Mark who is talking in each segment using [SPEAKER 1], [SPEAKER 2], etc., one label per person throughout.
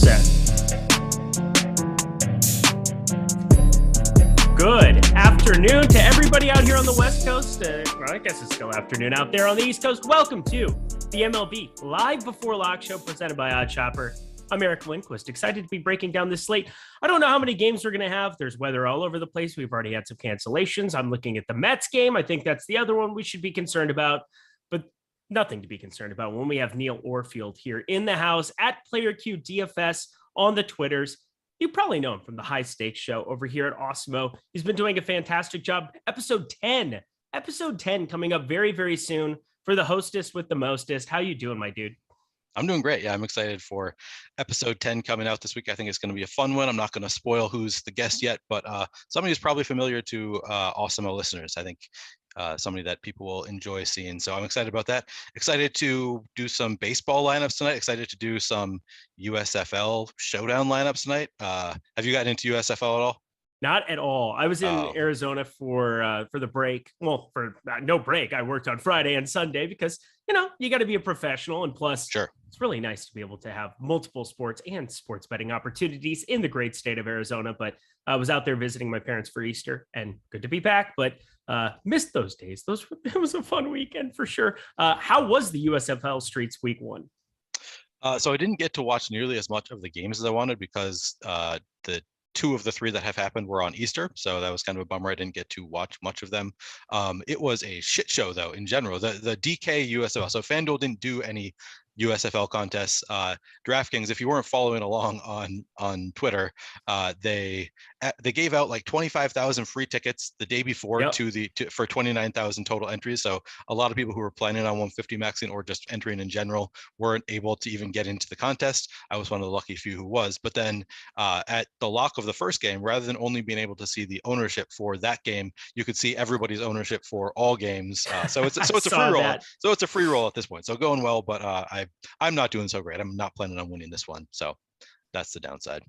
[SPEAKER 1] set. Good afternoon to everybody out here on the West Coast. Well, I guess it's still afternoon out there on the East Coast. Welcome to the MLB Live Before Lock Show presented by Odd Shopper. I'm Eric Lindquist, excited to be breaking down this slate. I don't know how many games we're going to have. There's weather all over the place. We've already had some cancellations. I'm looking at the Mets game. I think that's the other one we should be concerned about, but nothing to be concerned about when we have Neil Orfield here in the house at PlayerQ DFS on the Twitters. You probably know him from the High Stakes show over here at Awesemo. He's been doing a fantastic job. Episode 10 coming up very, very soon for the hostess with the mostest. How you doing, my dude?
[SPEAKER 2] I'm doing great. Yeah, I'm excited for episode 10 coming out this week. I think it's going to be a fun one. I'm not going to spoil who's the guest yet, but somebody who's probably familiar to Awesemo listeners. I think somebody that people will enjoy seeing. So I'm excited about that. Excited to do some baseball lineups tonight. Excited to do some USFL showdown lineups tonight. Have you gotten into USFL at all?
[SPEAKER 1] Not at all. I was in Arizona for the break. Well, for no break. I worked on Friday and Sunday because, you got to be a professional. And plus,
[SPEAKER 2] sure,
[SPEAKER 1] it's really nice to be able to have multiple sports and sports betting opportunities in the great state of Arizona. But I was out there visiting my parents for Easter and good to be back, but missed those days. It was a fun weekend for sure. How was the USFL Streets week one?
[SPEAKER 2] So I didn't get to watch nearly as much of the games as I wanted because the two of the three that have happened were on Easter. So that was kind of a bummer. I didn't get to watch much of them. It was a shit show though, in general, the DK USFL. So FanDuel didn't do any USFL contests. DraftKings, if you weren't following along on Twitter, they gave out like 25,000 free tickets the day before for 29,000 total entries. So a lot of people who were planning on 150 maxing or just entering in general weren't able to even get into the contest. I was one of the lucky few who was. But then at the lock of the first game, rather than only being able to see the ownership for that game, you could see everybody's ownership for all games. So it's a free roll. So it's a free roll at this point. So going well, but I'm not doing so great. I'm not planning on winning this one. So that's the downside.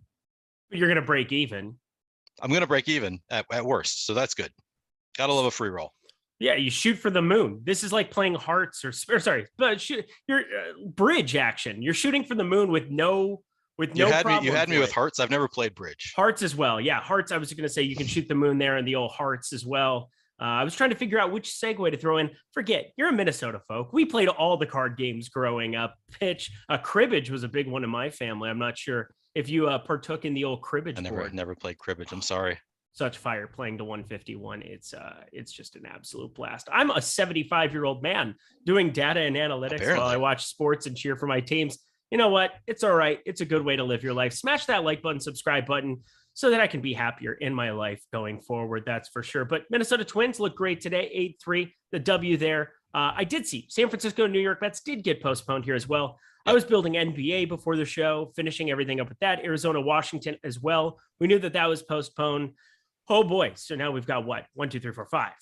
[SPEAKER 1] You're going to break even.
[SPEAKER 2] I'm going to break even at worst. So that's good. Gotta love a free roll.
[SPEAKER 1] Yeah, you shoot for the moon. This is like playing hearts your bridge action. You're shooting for the moon with no problem.
[SPEAKER 2] You had me with hearts. I've never played bridge.
[SPEAKER 1] Hearts as well. Yeah, hearts. I was going to say you can shoot the moon there and the old hearts as well. I was trying to figure out which segue to throw in. Forget, you're a Minnesota folk. We played all the card games growing up. Pitch, cribbage was a big one in my family. I'm not sure if you partook in the old cribbage.
[SPEAKER 2] I never played cribbage. I'm sorry.
[SPEAKER 1] Such fire playing to 151. It's just an absolute blast. I'm a 75-year-old man doing data and analytics while I watch sports and cheer for my teams. You know what? It's all right. It's a good way to live your life. Smash that like button, subscribe button, so that I can be happier in my life going forward. That's for sure. But Minnesota Twins look great today, 8-3, the W there. I did see San Francisco, New York Mets did get postponed here as well. I was building NBA before the show, finishing everything up with that. Arizona, Washington as well. We knew that was postponed. Oh boy. So now we've got what? 1, 2, 3, 4, 5,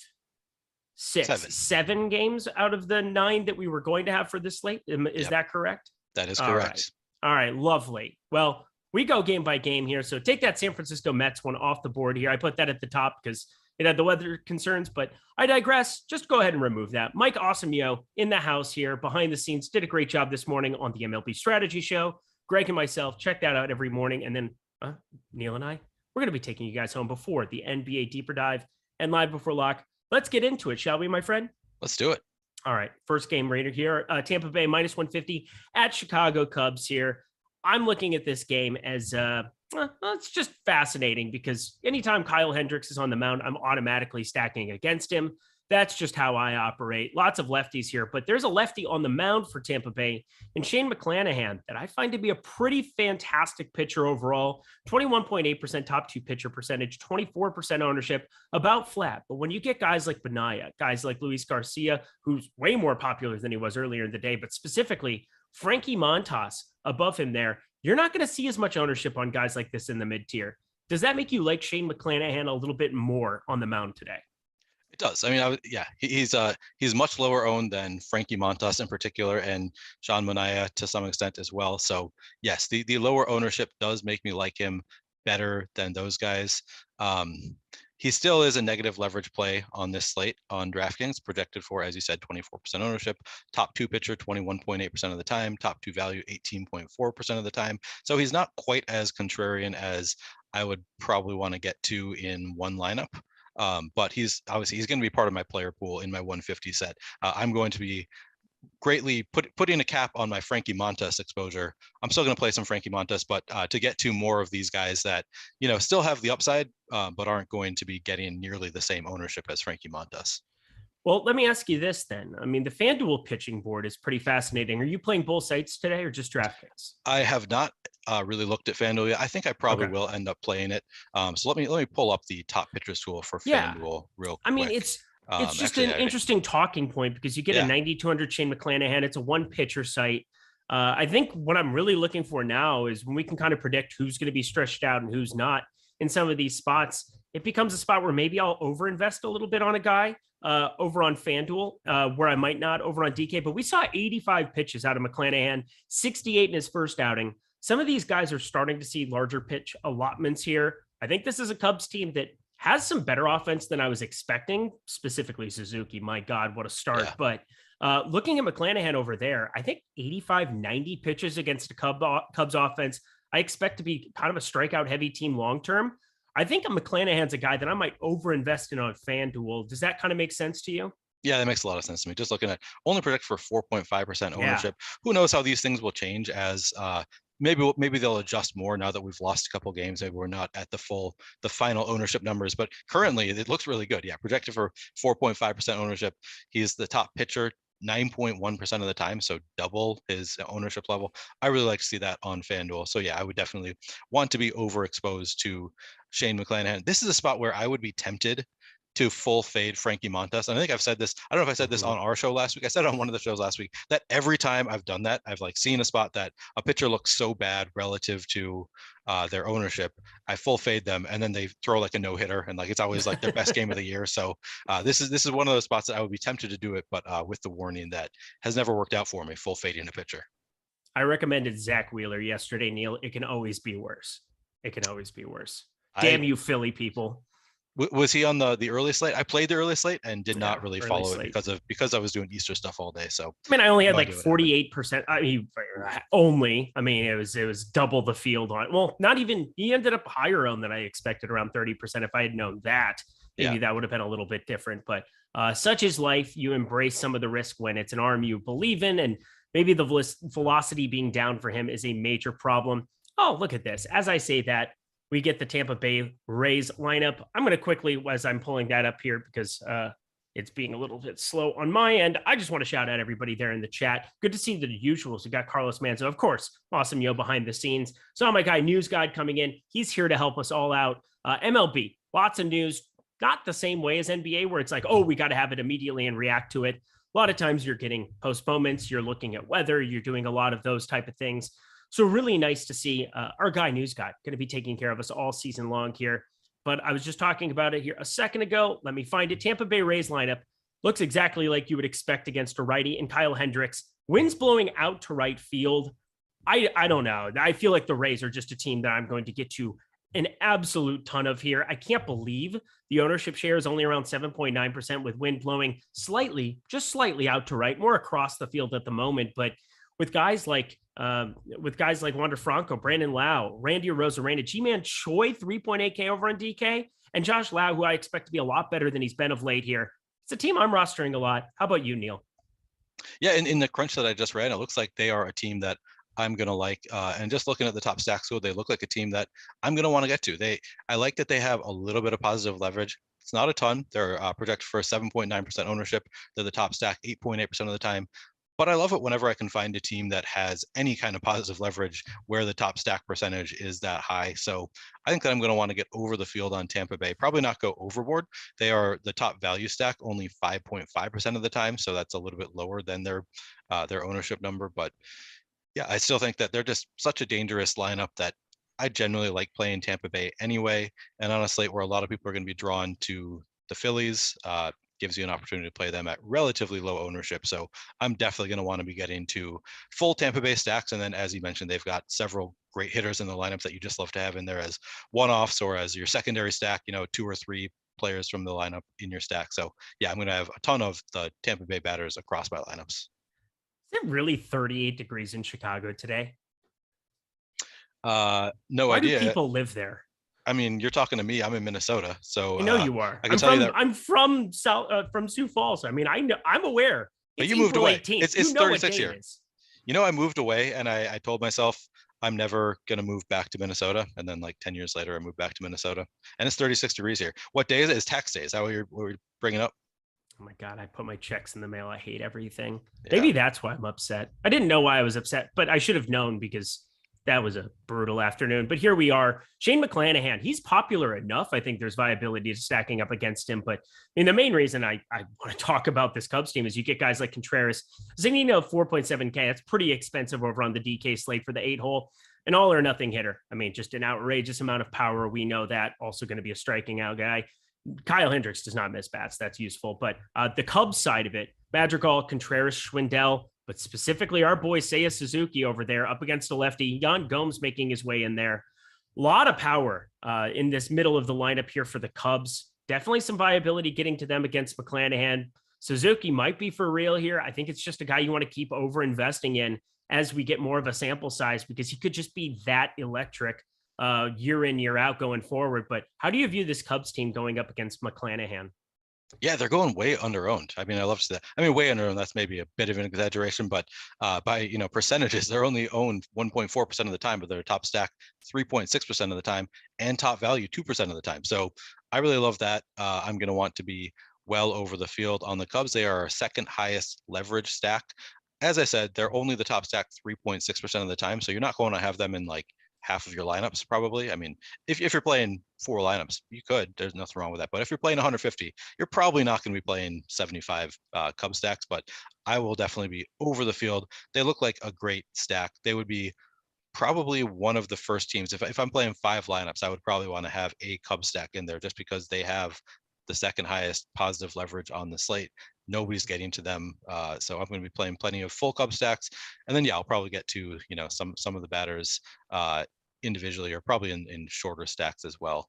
[SPEAKER 1] 6, 7 games out of the 9 that we were going to have for this slate. Is that correct?
[SPEAKER 2] That is correct.
[SPEAKER 1] All right. Lovely. Well, we go game by game here. So take that San Francisco Mets one off the board here. I put that at the top because it had the weather concerns, but I digress. Just go ahead and remove that. Mike Awesemo in the house here behind the scenes did a great job this morning on the MLB Strategy Show. Greg and myself, check that out every morning. And then Neil and I, we're going to be taking you guys home before the NBA Deeper Dive and Live Before Lock. Let's get into it, shall we, my friend?
[SPEAKER 2] Let's do it.
[SPEAKER 1] All right. First game rater here. Tampa Bay minus 150 at Chicago Cubs here. I'm looking at this game as it's just fascinating because anytime Kyle Hendricks is on the mound, I'm automatically stacking against him. That's just how I operate. Lots of lefties here, but there's a lefty on the mound for Tampa Bay and Shane McClanahan that I find to be a pretty fantastic pitcher overall. 21.8% top 2 pitcher percentage, 24% ownership, about flat. But when you get guys like Benaya, guys like Luis Garcia, who's way more popular than he was earlier in the day, but specifically Frankie Montas above him there, you're not going to see as much ownership on guys like this in the mid tier. Does that make you like Shane McClanahan a little bit more on the mound today?
[SPEAKER 2] It does. I mean, he's much lower owned than Frankie Montas in particular, and Sean Manaea to some extent as well. So yes, the lower ownership does make me like him better than those guys. He still is a negative leverage play on this slate on DraftKings, projected for, as you said, 24% ownership. Top two pitcher, 21.8% of the time. Top two value, 18.4% of the time. So he's not quite as contrarian as I would probably want to get to in one lineup. But he's going to be part of my player pool in my 150 set. I'm going to be greatly putting a cap on my Frankie Montas exposure. I'm still going to play some Frankie Montas, but to get to more of these guys that, still have the upside, but aren't going to be getting nearly the same ownership as Frankie Montas.
[SPEAKER 1] Well, let me ask you this then. I mean, the FanDuel pitching board is pretty fascinating. Are you playing both sites today or just DraftKings?
[SPEAKER 2] I have not really looked at FanDuel yet. I think I probably will end up playing it. So let me pull up the top pitchers tool for FanDuel real quick.
[SPEAKER 1] I mean, it's just an interesting talking point because you get a 9,200 Shane McClanahan. It's a one pitcher site. I think what I'm really looking for now is when we can kind of predict who's going to be stretched out and who's not in some of these spots, it becomes a spot where maybe I'll overinvest a little bit on a guy over on FanDuel where I might not over on DK. But we saw 85 pitches out of McClanahan, 68 in his first outing. Some of these guys are starting to see larger pitch allotments here. I think this is a Cubs team that has some better offense than I was expecting, specifically Suzuki. My God, what a start. Yeah. But looking at McClanahan over there, I think 85, 90 pitches against the Cubs offense, I expect to be kind of a strikeout heavy team long-term. I think McClanahan's a guy that I might overinvest in on FanDuel. Does that kind of make sense to you?
[SPEAKER 2] Yeah, that makes a lot of sense to me. Just looking at only project for 4.5% ownership. Yeah. Who knows how these things will change as maybe they'll adjust more now that we've lost a couple games. Maybe we're not at the final ownership numbers, but currently it looks really good. Yeah, projected for 4.5% ownership. He's the top pitcher 9.1% of the time, so double his ownership level. I really like to see that on FanDuel. So yeah, I would definitely want to be overexposed to Shane McClanahan. This is a spot where I would be tempted to full fade Frankie Montas. And I think I've said this, I don't know if I said this on our show last week. I said it on one of the shows last week that every time I've done that, I've seen a spot that a pitcher looks so bad relative to their ownership. I full fade them and then they throw a no-hitter and it's always their best game of the year. So this is one of those spots that I would be tempted to do it, but with the warning that has never worked out for me, full fading a pitcher.
[SPEAKER 1] I recommended Zach Wheeler yesterday, Neil. It can always be worse. It can always be worse. Damn you, Philly people.
[SPEAKER 2] Was he on the early slate? I played the early slate and did not really follow it because I was doing Easter stuff all day. So
[SPEAKER 1] I mean, I only had 48%. I mean, only. I mean, it was double the field on. Well, not even. He ended up higher on than I expected, around 30%. If I had known that, maybe that would have been a little bit different. But such is life. You embrace some of the risk when it's an arm you believe in, and maybe the velocity being down for him is a major problem. Oh, look at this. As I say that, we get the Tampa Bay Rays lineup. I'm going to quickly, as I'm pulling that up here, because it's being a little bit slow on my end, I just want to shout out everybody there in the chat. Good to see the usuals. We got Carlos Manzo, of course, Awesome Yo behind the scenes. So my guy, News Guide, coming in. He's here to help us all out. MLB, lots of news, not the same way as NBA, where it's we got to have it immediately and react to it. A lot of times you're getting postponements, you're looking at weather, you're doing a lot of those type of things. So really nice to see our guy, News Guy, going to be taking care of us all season long here. But I was just talking about it here a second ago. Let me find it. Tampa Bay Rays lineup looks exactly like you would expect against a righty and Kyle Hendricks. Winds blowing out to right field. I don't know. I feel like the Rays are just a team that I'm going to get to an absolute ton of here. I can't believe the ownership share is only around 7.9% with wind blowing just slightly out to right, more across the field at the moment. But with guys like Wander Franco, Brandon Lau, Randy Arozarena, G-Man Choi, 3.8K over on DK, and Josh Lau, who I expect to be a lot better than he's been of late here. It's a team I'm rostering a lot. How about you, Neil?
[SPEAKER 2] Yeah, in the crunch that I just ran, it looks like they are a team that I'm going to like. And just looking at the top stack score, they look like a team that I'm going to want to get to. I like that they have a little bit of positive leverage. It's not a ton. They're projected for 7.9% ownership. They're the top stack 8.8% of the time. But I love it whenever I can find a team that has any kind of positive leverage where the top stack percentage is that high. So I think that I'm going to want to get over the field on Tampa Bay, probably not go overboard. They are the top value stack only 5.5% of the time. So that's a little bit lower than their ownership number. But yeah, I still think that they're just such a dangerous lineup that I generally like playing Tampa Bay anyway. And on a slate where a lot of people are going to be drawn to the Phillies, gives you an opportunity to play them at relatively low ownership. So I'm definitely going to want to be getting to full Tampa Bay stacks. And then, as you mentioned, they've got several great hitters in the lineup that you just love to have in there as one-offs or as your secondary stack, 2 or 3 players from the lineup in your stack. So yeah, I'm going to have a ton of the Tampa Bay batters across my lineups.
[SPEAKER 1] Is it really 38 degrees in Chicago today?
[SPEAKER 2] No
[SPEAKER 1] Why
[SPEAKER 2] idea.
[SPEAKER 1] do people live there?
[SPEAKER 2] I mean, you're talking to me. I'm in Minnesota, so
[SPEAKER 1] I know you are.
[SPEAKER 2] I can tell you that
[SPEAKER 1] I'm from from Sioux Falls. I mean, I know, I'm aware.
[SPEAKER 2] But you moved away.
[SPEAKER 1] 18th.
[SPEAKER 2] It's 36 here. I moved away, and I told myself I'm never going to move back to Minnesota. And then like 10 years later, I moved back to Minnesota, and it's 36 degrees here. What day is it? It's tax day. Is that what you're bringing up?
[SPEAKER 1] Oh my God, I put my checks in the mail. I hate everything.
[SPEAKER 2] Yeah.
[SPEAKER 1] Maybe that's why I'm upset. I didn't know why I was upset, but I should have known because that was a brutal afternoon. But here we are. Shane McClanahan, he's popular enough. I think there's viability to stacking up against him. But I mean, the main reason I want to talk about this Cubs team is you get guys like Contreras. Zingino 4.7K. That's pretty expensive over on the DK slate for the 8-hole. An all or nothing hitter. I mean, just an outrageous amount of power. We know that. Also going to be a striking out guy. Kyle Hendricks does not miss bats. That's useful. But the Cubs side of it, Madrigal, Contreras, Schwindel, but specifically our boy Seiya Suzuki over there up against a lefty. Yan Gomes making his way in there. A lot of power in this middle of the lineup here for the Cubs. Definitely some viability getting to them against McClanahan. Suzuki might be for real here. I think it's just a guy you want to keep over investing in as we get more of a sample size because he could just be that electric year in, year out going forward. But how do you view this Cubs team going up against McClanahan?
[SPEAKER 2] Yeah, they're going way under-owned. I mean, I love that. I mean, way under-owned, that's maybe a bit of an exaggeration, but by, percentages, they're only owned 1.4% of the time, but they're top stack 3.6% of the time and top value 2% of the time. So I really love that. I'm going to want to be well over the field on the Cubs. They are our second highest leverage stack. As I said, they're only the top stack 3.6% of the time. So you're not going to have them in like half of your lineups probably. I mean, if you're playing 4 lineups, you could. There's nothing wrong with that. But if you're playing 150, you're probably not going to be playing 75 Cub stacks. But I will definitely be over the field. They look like a great stack. They would be probably one of the first teams. If I'm playing 5 lineups, I would probably want to have a Cub stack in there just because they have the second highest positive leverage on the slate. Nobody's getting to them. So I'm going to be playing plenty of full Cub stacks. And then, yeah, I'll probably get to, some of the batters individually or probably in shorter stacks as well.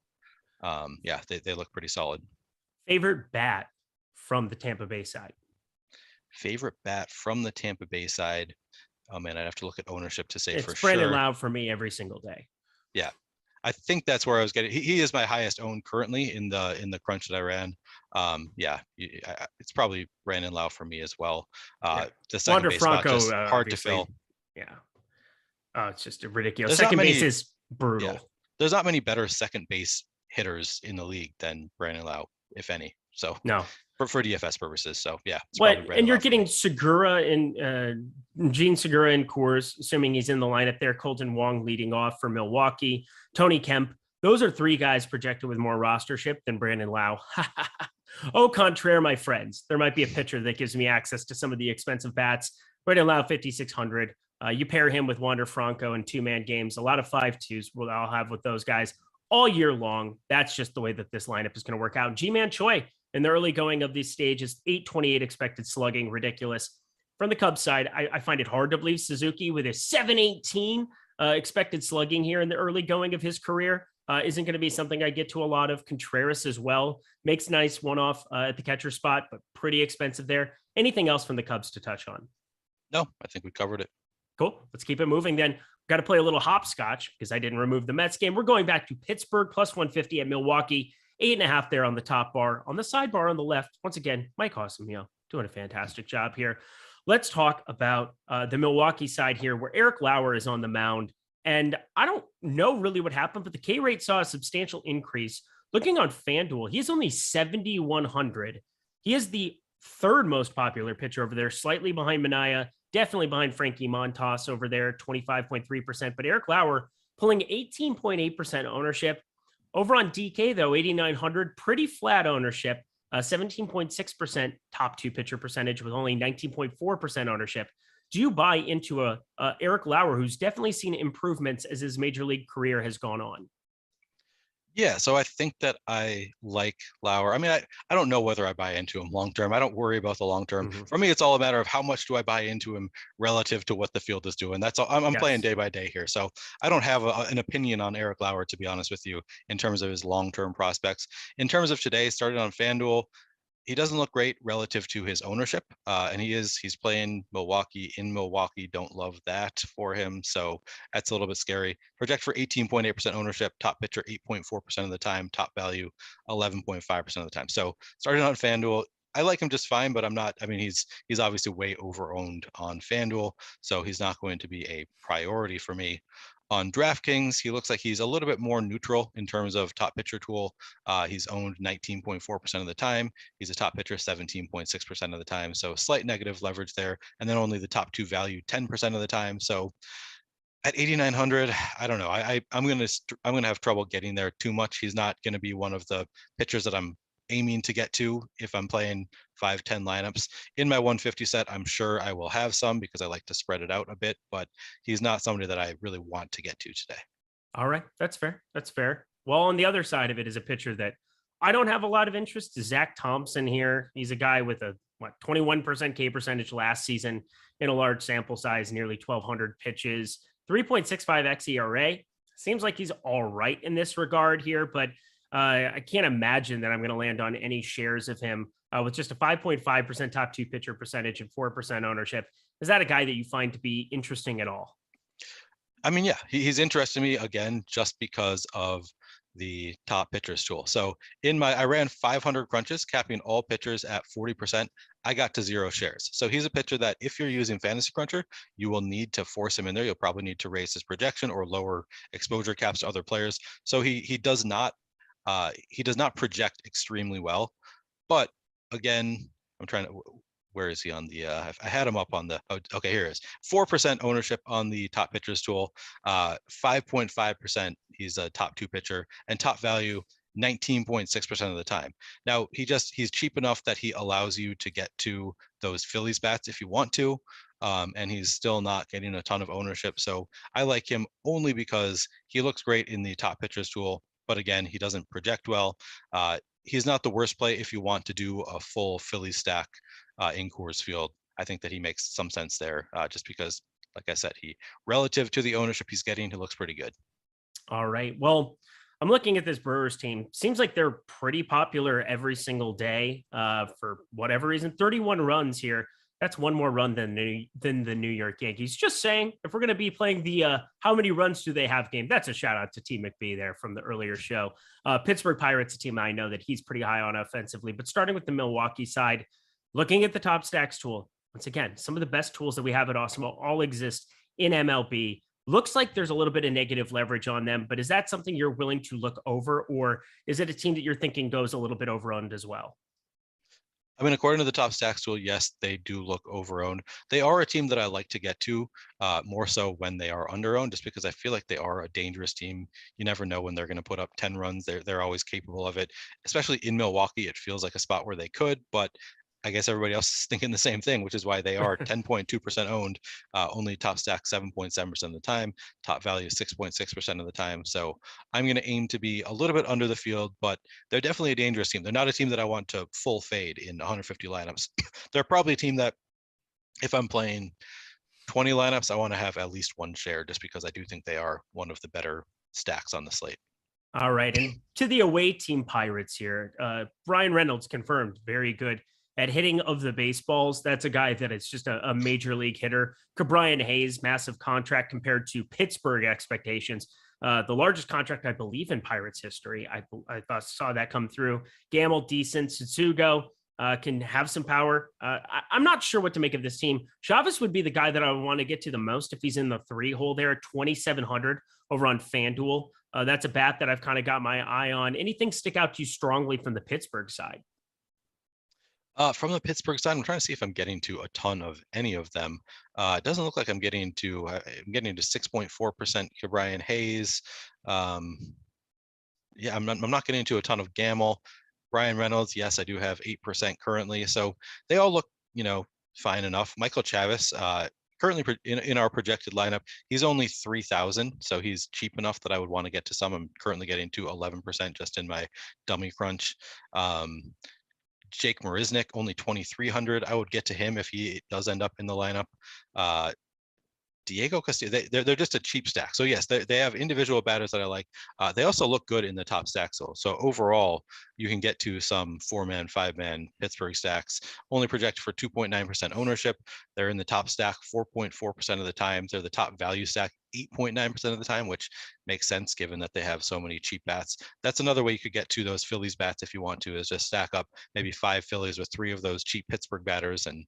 [SPEAKER 2] Yeah, they look pretty solid.
[SPEAKER 1] Favorite bat from the Tampa Bay side?
[SPEAKER 2] Favorite bat from the Tampa Bay side? Oh, man, I'd have to look at ownership to say
[SPEAKER 1] it's
[SPEAKER 2] for
[SPEAKER 1] Brandon
[SPEAKER 2] sure.
[SPEAKER 1] Lau for me every single day.
[SPEAKER 2] Yeah. I think that's where I was getting. He is my highest owned currently in the crunch that I ran. Yeah, it's probably Brandon Lau for me as well. The second
[SPEAKER 1] Wander
[SPEAKER 2] base spot
[SPEAKER 1] Franco,
[SPEAKER 2] just hard to fill.
[SPEAKER 1] Yeah, it's just ridiculous.
[SPEAKER 2] There's
[SPEAKER 1] second base is brutal.
[SPEAKER 2] Yeah, there's not many better second base hitters in the league than Brandon Lau, if any. So
[SPEAKER 1] no.
[SPEAKER 2] For DFS purposes. So yeah.
[SPEAKER 1] And you're getting Segura and Gene Segura and Coors, assuming he's in the lineup there. Colton Wong leading off for Milwaukee. Tony Kemp. Those are 3 guys projected with more rostership than Brandon Lau. Au contraire, my friends. There might be a pitcher that gives me access to some of the expensive bats. Brandon Lau, 5,600. You pair him with Wander Franco in 2-man games. A lot of 5-2s I'll have with those guys all year long. That's just the way that this lineup is going to work out. G-Man Choi in the early going of these stages, 828 expected slugging, ridiculous. From the Cubs side, I find it hard to believe Suzuki with a 718 expected slugging here in the early going of his career isn't going to be something I get to a lot of. Contreras as well makes nice one-off at the catcher spot, but pretty expensive there. Anything else from the Cubs to touch on?
[SPEAKER 2] No, I think we covered it.
[SPEAKER 1] Cool. Let's keep it moving then. Got to play a little hopscotch because I didn't remove the Mets game. We're going back to Pittsburgh plus 150 at Milwaukee. 8.5 there on the top bar. On the sidebar on the left, once again, Mike Awesemo doing a fantastic job here. Let's talk about the Milwaukee side here where Eric Lauer is on the mound. And I don't know really what happened, but the K rate saw a substantial increase. Looking on FanDuel, he's only 7,100. He is the 3rd most popular pitcher over there, slightly behind Minaya, definitely behind Frankie Montas over there, 25.3%. But Eric Lauer pulling 18.8% ownership. Over on DK, though, 8,900, pretty flat ownership, 17.6% top 2 pitcher percentage with only 19.4% ownership. Do you buy into a Eric Lauer, who's definitely seen improvements as his major league career has gone on?
[SPEAKER 2] Yeah, so I think that I like Lauer. I mean, I don't know whether I buy into him long term. I don't worry about the long term.
[SPEAKER 1] Mhm.
[SPEAKER 2] For me, it's all a matter of how much do I buy into him relative to what the field is doing. That's all. I'm playing
[SPEAKER 1] Yes.
[SPEAKER 2] day by day here, so I don't have an opinion on Eric Lauer, to be honest with you, in terms of his long term prospects. In terms of today, started on FanDuel. He doesn't look great relative to his ownership, and he's playing Milwaukee in Milwaukee. Don't love that for him, so that's a little bit scary. Project for 18.8% ownership, top pitcher 8.4% of the time, top value 11.5% of the time. So starting on FanDuel, I like him just fine, but I'm not. I mean, he's obviously way overowned on FanDuel, so he's not going to be a priority for me. On DraftKings, he looks like he's a little bit more neutral in terms of top pitcher tool. He's owned 19.4% of the time. He's a top pitcher 17.6% of the time. So slight negative leverage there. And then only the top two value 10% of the time. So at 8,900, I don't know. I'm gonna have trouble getting there too much. He's not gonna be one of the pitchers that I'm aiming to get to if I'm playing 5-10 lineups. In my 150 set, I'm sure I will have some because I like to spread it out a bit, but he's not somebody that I really want to get to today.
[SPEAKER 1] All right. That's fair. That's fair. Well, on the other side of it is a pitcher that I don't have a lot of interest. Zach Thompson here. He's a guy with a 21% K percentage last season in a large sample size, nearly 1,200 pitches, 3.65 xERA. Seems like he's all right in this regard here, but I can't imagine that I'm going to land on any shares of him with just a 5.5% top two pitcher percentage and 4% ownership. Is that a guy that you find to be interesting at all?
[SPEAKER 2] I mean, yeah, he's interested me again just because of the top pitchers tool. So I ran 500 crunches, capping all pitchers at 40%. I got to 0 shares. So he's a pitcher that if you're using Fantasy Cruncher, you will need to force him in there. You'll probably need to raise his projection or lower exposure caps to other players. So he does not project extremely well. But again, I'm trying to. Where is he on the? I had him up on the. Oh, okay, here is 4% ownership on the top pitchers tool. 5.5%. He's a top two pitcher and top value 19.6% of the time. Now he's cheap enough that he allows you to get to those Phillies bats if you want to, and he's still not getting a ton of ownership. So I like him only because he looks great in the top pitchers tool, but again, he doesn't project well. He's not the worst play if you want to do a full Philly stack in Coors Field. I think that he makes some sense there, just because, like I said, relative to the ownership he's getting, he looks pretty good.
[SPEAKER 1] All right. Well, I'm looking at this Brewers team. Seems like they're pretty popular every single day for whatever reason. 31 runs here. That's one more run than the New York Yankees. Just saying, if we're going to be playing the how many runs do they have game, that's a shout out to T McBee there from the earlier show. Pittsburgh Pirates, a team I know that he's pretty high on offensively. But starting with the Milwaukee side, looking at the top stacks tool, once again, some of the best tools that we have at Awesemo all exist in MLB. Looks like there's a little bit of negative leverage on them, but is that something you're willing to look over, or is it a team that you're thinking goes a little bit over-owned as well?
[SPEAKER 2] I mean, according to the top stacks tool, yes, they do look overowned. They are a team that I like to get to more so when they are underowned, just because I feel like they are a dangerous team. You never know when they're going to put up 10 runs. They're always capable of it, especially in Milwaukee. It feels like a spot where they could, but I guess everybody else is thinking the same thing, which is why they are 10.2% owned, only top stack 7.7% of the time, top value 6.6% of the time. So I'm going to aim to be a little bit under the field, but they're definitely a dangerous team. They're not a team that I want to full fade in 150 lineups. They're probably a team that if I'm playing 20 lineups, I want to have at least one share just because I do think they are one of the better stacks on the slate.
[SPEAKER 1] All right. And to the away team Pirates here, Brian Reynolds confirmed very good at hitting of the baseballs. That's a guy that is just a major league hitter. Brian Hayes, massive contract compared to Pittsburgh expectations. The largest contract, I believe, in Pirates history. I saw that come through. Gamble, decent. Tsutsugo can have some power. I'm not sure what to make of this team. Chavez would be the guy that I want to get to the most if he's in the 3 hole there at 2,700 over on FanDuel. That's a bat that I've kind of got my eye on. Anything stick out to you strongly from the Pittsburgh side?
[SPEAKER 2] From the Pittsburgh side, I'm trying to see if I'm getting to a ton of any of them. It doesn't look like I'm getting to 6.4% Brian Hayes. Yeah, I'm not getting to a ton of Gamble. Brian Reynolds, yes, I do have 8% currently. So they all look, fine enough. Michael Chavis, currently in our projected lineup, he's only 3,000, so he's cheap enough that I would want to get to some. I'm currently getting to 11% just in my dummy crunch. Jake Marisnik, only 2,300. I would get to him if he does end up in the lineup. Diego Castillo, they're just a cheap stack. So yes, they have individual batters that I like. They also look good in the top stacks. So overall, you can get to some 4-man, 5-man Pittsburgh stacks. Only projected for 2.9% ownership. They're in the top stack 4.4% of the time. They're the top value stack 8.9% of the time, which makes sense given that they have so many cheap bats. That's another way you could get to those Phillies bats if you want to, is just stack up maybe 5 Phillies with 3 of those cheap Pittsburgh batters and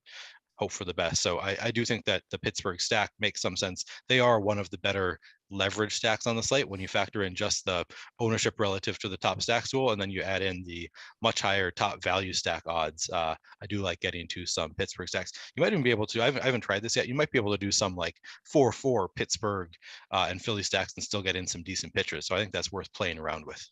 [SPEAKER 2] hope for the best. So I do think that the Pittsburgh stack makes some sense. They are one of the better leverage stacks on the slate when you factor in just the ownership relative to the top stacks tool, and then you add in the much higher top value stack odds. I do like getting to some Pittsburgh stacks. You might even be able to, I haven't tried this yet, you might be able to do some like 4-4 Pittsburgh and Philly stacks and still get in some decent pitchers. So I think that's worth playing around with.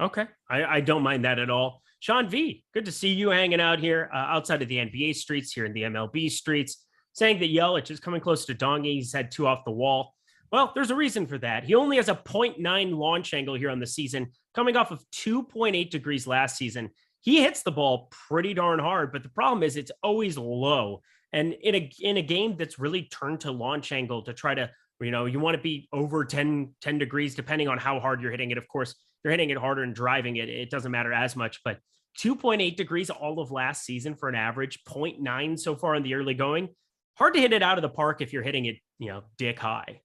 [SPEAKER 1] Okay. I don't mind that at all. Sean V, good to see you hanging out here outside of the NBA streets, here in the MLB streets, saying that Yelich is coming close to Dongy. He's had 2 off the wall. Well, there's a reason for that. He only has a 0.9 launch angle here on the season, coming off of 2.8 degrees last season. He hits the ball pretty darn hard, but the problem is it's always low. And in a game that's really turned to launch angle to try to, you want to be over 10 degrees, depending on how hard you're hitting it. Of course, you're hitting it harder and driving it, it doesn't matter as much, but 2.8 degrees all of last season for an average, 0.9 so far in the early going. Hard to hit it out of the park if you're hitting it, dick high.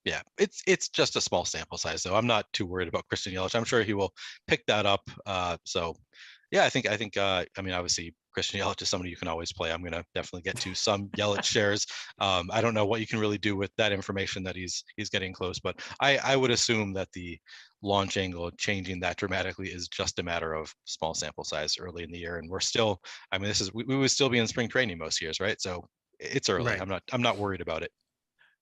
[SPEAKER 2] Yeah, it's just a small sample size, though. I'm not too worried about Christian Yelich. I'm sure he will pick that up. So yeah, I think obviously Christian Yelich is somebody you can always play. I'm going to definitely get to some Yelich shares. I don't know what you can really do with that information that he's getting close, but I would assume that the launch angle changing that dramatically is just a matter of small sample size early in the year. And we're still, we would still be in spring training most years, right? So it's early. Right. I'm not worried about it.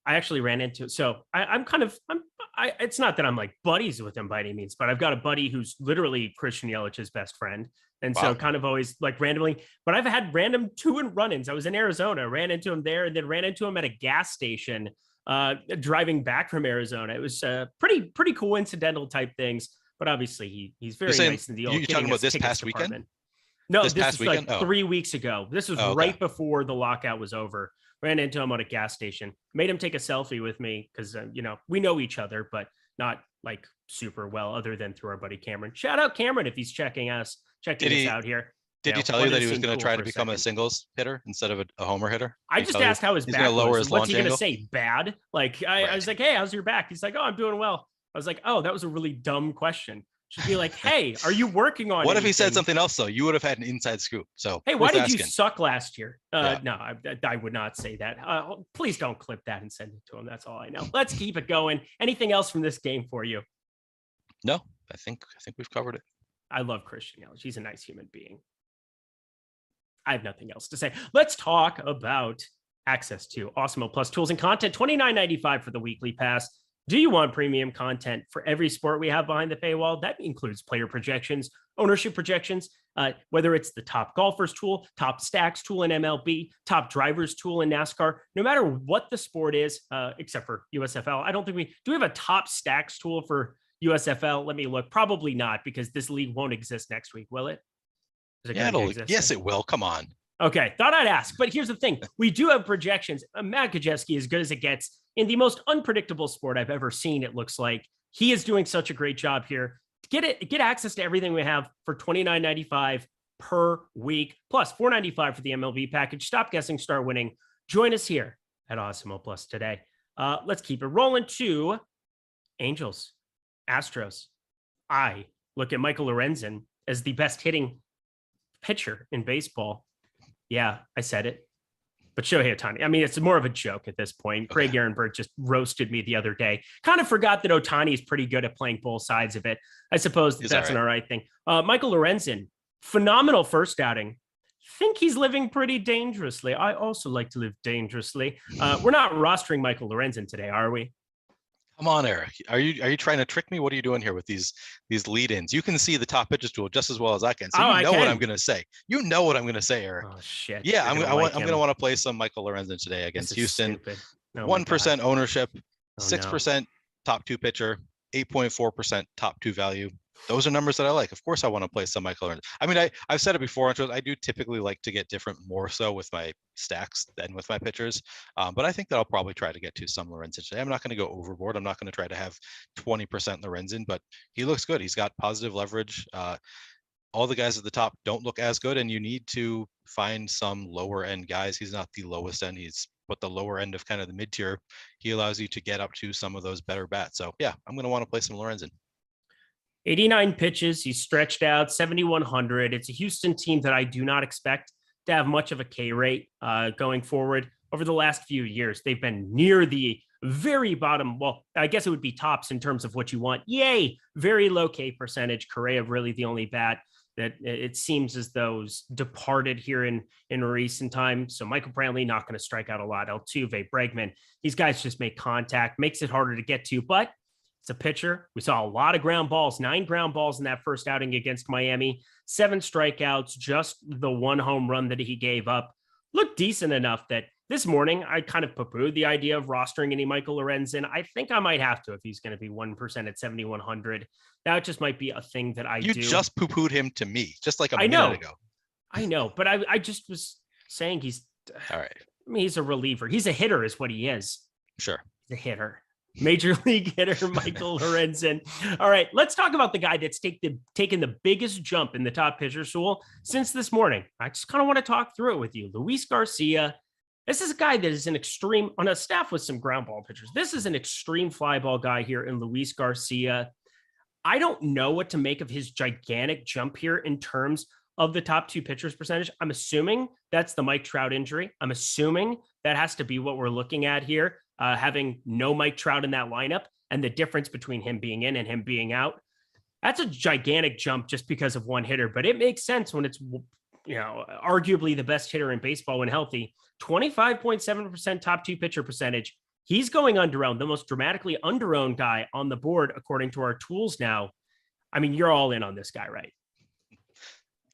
[SPEAKER 1] I actually ran into it. So it's not that I'm like buddies with him by any means, but I've got a buddy who's literally Christian Yelich's best friend. And so kind of always like randomly, but I've had random 2 run-ins. I was in Arizona, ran into him there, and then ran into him at a gas station driving back from Arizona. It was pretty coincidental type things, but obviously he's very nice in the old.
[SPEAKER 2] You're talking about this past weekend?
[SPEAKER 1] No, this is like 3 weeks ago. This was right before the lockout was over. Ran into him at a gas station, made him take a selfie with me because, we know each other, but not like super well other than through our buddy Cameron. Shout out Cameron if he's checking us out here.
[SPEAKER 2] Did he tell you that he was going to try to become a singles hitter instead of a homer hitter?
[SPEAKER 1] I just asked how his back was. What's he going to say? Bad? Like, I was like, hey, how's your back? He's like, oh, I'm doing well. I was like, oh, that was a really dumb question. Should be like, hey, are you working on
[SPEAKER 2] what anything? If he said something else, though? You would have had an inside scoop. So,
[SPEAKER 1] hey, why did you suck last year? No, I would not say that. Please don't clip that and send it to him. That's all I know. Let's keep it going. Anything else from this game for you?
[SPEAKER 2] No, I think we've covered it.
[SPEAKER 1] I love Christian Yelich. He's a nice human being. I have nothing else to say. Let's talk about access to Awesemo Plus tools and content. $29.95 for the weekly pass. Do you want premium content for every sport we have behind the paywall? That includes player projections, ownership projections, whether it's the top golfers tool, top stacks tool in MLB, top drivers tool in NASCAR, no matter what the sport is, except for USFL. I don't think do we have a top stacks tool for USFL? Let me look. Probably not, because this league won't exist next week, will it?
[SPEAKER 2] Yes, it will. Come on.
[SPEAKER 1] Okay, thought I'd ask, but here's the thing. We do have projections. Matt Gajewski, as good as it gets in the most unpredictable sport I've ever seen, it looks like. He is doing such a great job here. Get access to everything we have for $29.95 per week, plus $4.95 for the MLB package. Stop guessing, start winning. Join us here at Awesemo Plus today. Let's keep it rolling to Angels, Astros. I look at Michael Lorenzen as the best hitting pitcher in baseball. Yeah, I said it. But Shohei Ohtani, it's more of a joke at this point. Craig Ehrenberg just roasted me the other day. Kind of forgot that Ohtani is pretty good at playing both sides of it. I suppose that's an all right thing. Michael Lorenzen, phenomenal first outing. Think he's living pretty dangerously. I also like to live dangerously. We're not rostering Michael Lorenzen today, are we?
[SPEAKER 2] Come on, Eric. Are you trying to trick me? What are you doing here with these lead-ins? You can see the top pitches tool just as well as I can. So
[SPEAKER 1] Oh,
[SPEAKER 2] you
[SPEAKER 1] I
[SPEAKER 2] know what I'm
[SPEAKER 1] can.
[SPEAKER 2] going to say. You know what I'm going to say, Eric.
[SPEAKER 1] Oh shit,
[SPEAKER 2] Yeah,
[SPEAKER 1] you're gonna
[SPEAKER 2] I'm
[SPEAKER 1] like
[SPEAKER 2] going to
[SPEAKER 1] him.
[SPEAKER 2] want to play some Michael Lorenzen today
[SPEAKER 1] This
[SPEAKER 2] against
[SPEAKER 1] is
[SPEAKER 2] Houston.
[SPEAKER 1] stupid. Oh my god.
[SPEAKER 2] 1% ownership,
[SPEAKER 1] Oh no.
[SPEAKER 2] 6% top two pitcher, 8.4% top two value. Those are numbers that I like. Of course, I want to play some Michael Lorenzen. I mean, I've said it before. I do typically like to get different more so with my stacks than with my pitchers. But I think that I'll probably try to get to some Lorenzen today. I'm not going to go overboard. I'm not going to try to have 20% Lorenzen, but he looks good. He's got positive leverage. All the guys at the top don't look as good, and you need to find some lower end guys. He's not the lowest end. He's but the lower end of kind of the mid tier. He allows you to get up to some of those better bats. So yeah, I'm going to want to play some Lorenzen.
[SPEAKER 1] 89 pitches. He's stretched out 7,100. It's a Houston team that I do not expect to have much of a K rate going forward. Over the last few years, they've been near the very bottom. Well, I guess it would be tops in terms of what you want. Yay, very low K percentage. Correa really the only bat that it seems as though departed here in recent time. So Michael Brantley not going to strike out a lot. Altuve, Bregman, these guys just make contact, makes it harder to get to, but it's a pitcher. We saw a lot of ground balls, 9 ground balls in that first outing against Miami, 7 strikeouts, just the 1 home run that he gave up. Looked decent enough that this morning I kind of poo-pooed the idea of rostering any Michael Lorenzen. I think I might have to if he's going to be 1% at 7,100. That just might be a thing that I do.
[SPEAKER 2] You just poo-pooed him to me just like a
[SPEAKER 1] minute
[SPEAKER 2] ago.
[SPEAKER 1] I know, but I just was saying he's
[SPEAKER 2] all right.
[SPEAKER 1] I mean, he's a reliever. He's a hitter is what he is.
[SPEAKER 2] Sure.
[SPEAKER 1] He's a hitter. Major league hitter Michael Lorenzen. All right, let's talk about the guy that's taken the biggest jump in the top pitcher pool since this morning. I just kind of want to talk through it with you. Luis Garcia. This is a guy that is an extreme on a staff with some ground ball pitchers. This is an extreme fly ball guy here in Luis Garcia. I don't know what to make of his gigantic jump here in terms of the top 2 pitchers percentage. I'm assuming that's the Mike Trout injury. I'm assuming that has to be what we're looking at here. Having no Mike Trout in that lineup and the difference between him being in and him being out. That's a gigantic jump just because of one hitter, but it makes sense when it's, arguably the best hitter in baseball when healthy. 25.7% top 2 pitcher percentage. He's going under-owned, the most dramatically under-owned guy on the board, according to our tools now. I mean, you're all in on this guy, right?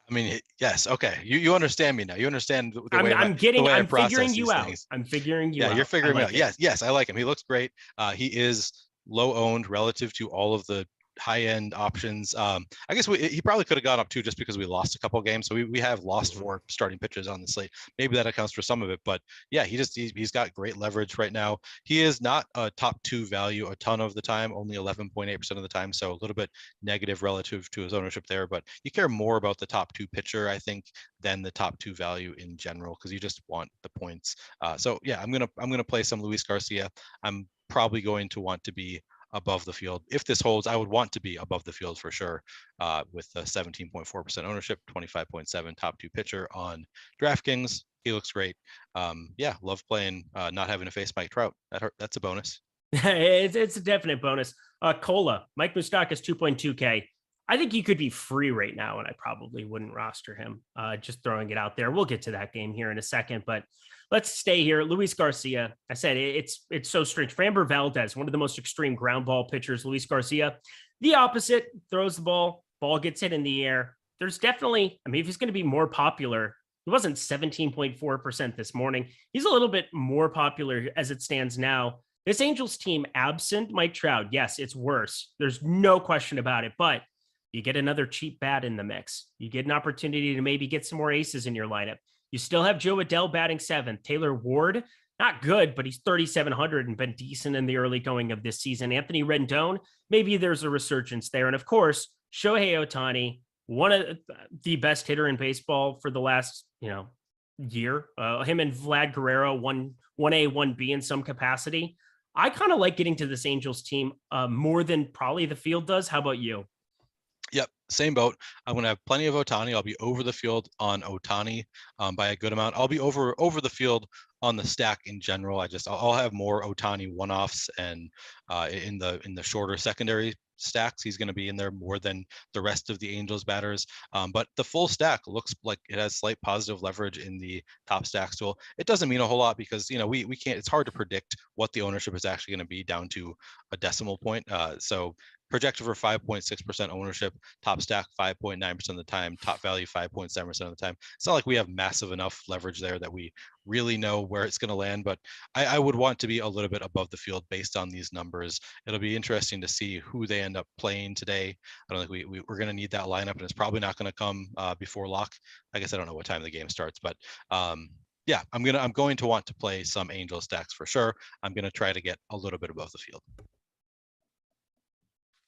[SPEAKER 2] I mean, yes. Okay. You understand me now. You understand the way
[SPEAKER 1] I'm figuring you out. I'm figuring you out.
[SPEAKER 2] Yeah, you're figuring me out.
[SPEAKER 1] It.
[SPEAKER 2] Yes. I like him. He looks great. He is low owned relative to all of the high-end options. I guess he probably could have gone up too, just because we lost a couple of games. So we have lost 4 starting pitchers on the slate. Maybe that accounts for some of it, but yeah, he's got great leverage right now. He is not a top 2 value a ton of the time, only 11.8% of the time. So a little bit negative relative to his ownership there, but you care more about the top 2 pitcher, I think, than the top 2 value in general, because you just want the points. So yeah, I'm gonna play some Luis Garcia. I'm probably going to want to be above the field. If this holds, I would want to be above the field for sure, with the 17.4% ownership, 25.7 top 2 pitcher on DraftKings. He looks great. Yeah, love playing, not having to face Mike Trout. That's a bonus.
[SPEAKER 1] It's a definite bonus. Cola, Mike Moustakas 2.2K. I think he could be free right now, and I probably wouldn't roster him. Just throwing it out there. We'll get to that game here in a second, but let's stay here. Luis Garcia. I said it's so strange. Framber Valdez, one of the most extreme ground ball pitchers. Luis Garcia, the opposite. Throws the ball gets hit in the air. There's definitely, I mean, if he's going to be more popular, he wasn't 17.4% this morning. He's a little bit more popular as it stands now. This Angels team, absent Mike Trout, yes, it's worse. There's no question about it, but you get another cheap bat in the mix. You get an opportunity to maybe get some more aces in your lineup. You still have Joe Adell batting 7th. Taylor Ward, not good, but he's 3,700 and been decent in the early going of this season. Anthony Rendon, maybe there's a resurgence there. And of course, Shohei Ohtani, one of the best hitter in baseball for the last, year. Him and Vlad Guerrero, 1A, 1B in some capacity. I kind of like getting to this Angels team more than probably the field does. How about you?
[SPEAKER 2] Yep, same boat. I'm going to have plenty of Ohtani. I'll be over the field on Ohtani by a good amount. I'll be over the field on the stack in general. I'll have more Ohtani one-offs and in the shorter secondary stacks, he's going to be in there more than the rest of the Angels batters. But the full stack looks like it has slight positive leverage in the top stacks tool. It doesn't mean a whole lot because, we can't, it's hard to predict what the ownership is actually going to be down to a decimal point. So projected for 5.6% ownership, top stack 5.9% of the time, top value 5.7% of the time. It's not like we have massive enough leverage there that we really know where it's going to land, but I would want to be a little bit above the field based on these numbers. It'll be interesting to see who they end up playing today. I don't think we're going to need that lineup, and it's probably not going to come before lock. I guess I don't know what time the game starts, but yeah, I'm going to want to play some Angel stacks for sure. I'm going to try to get a little bit above the field.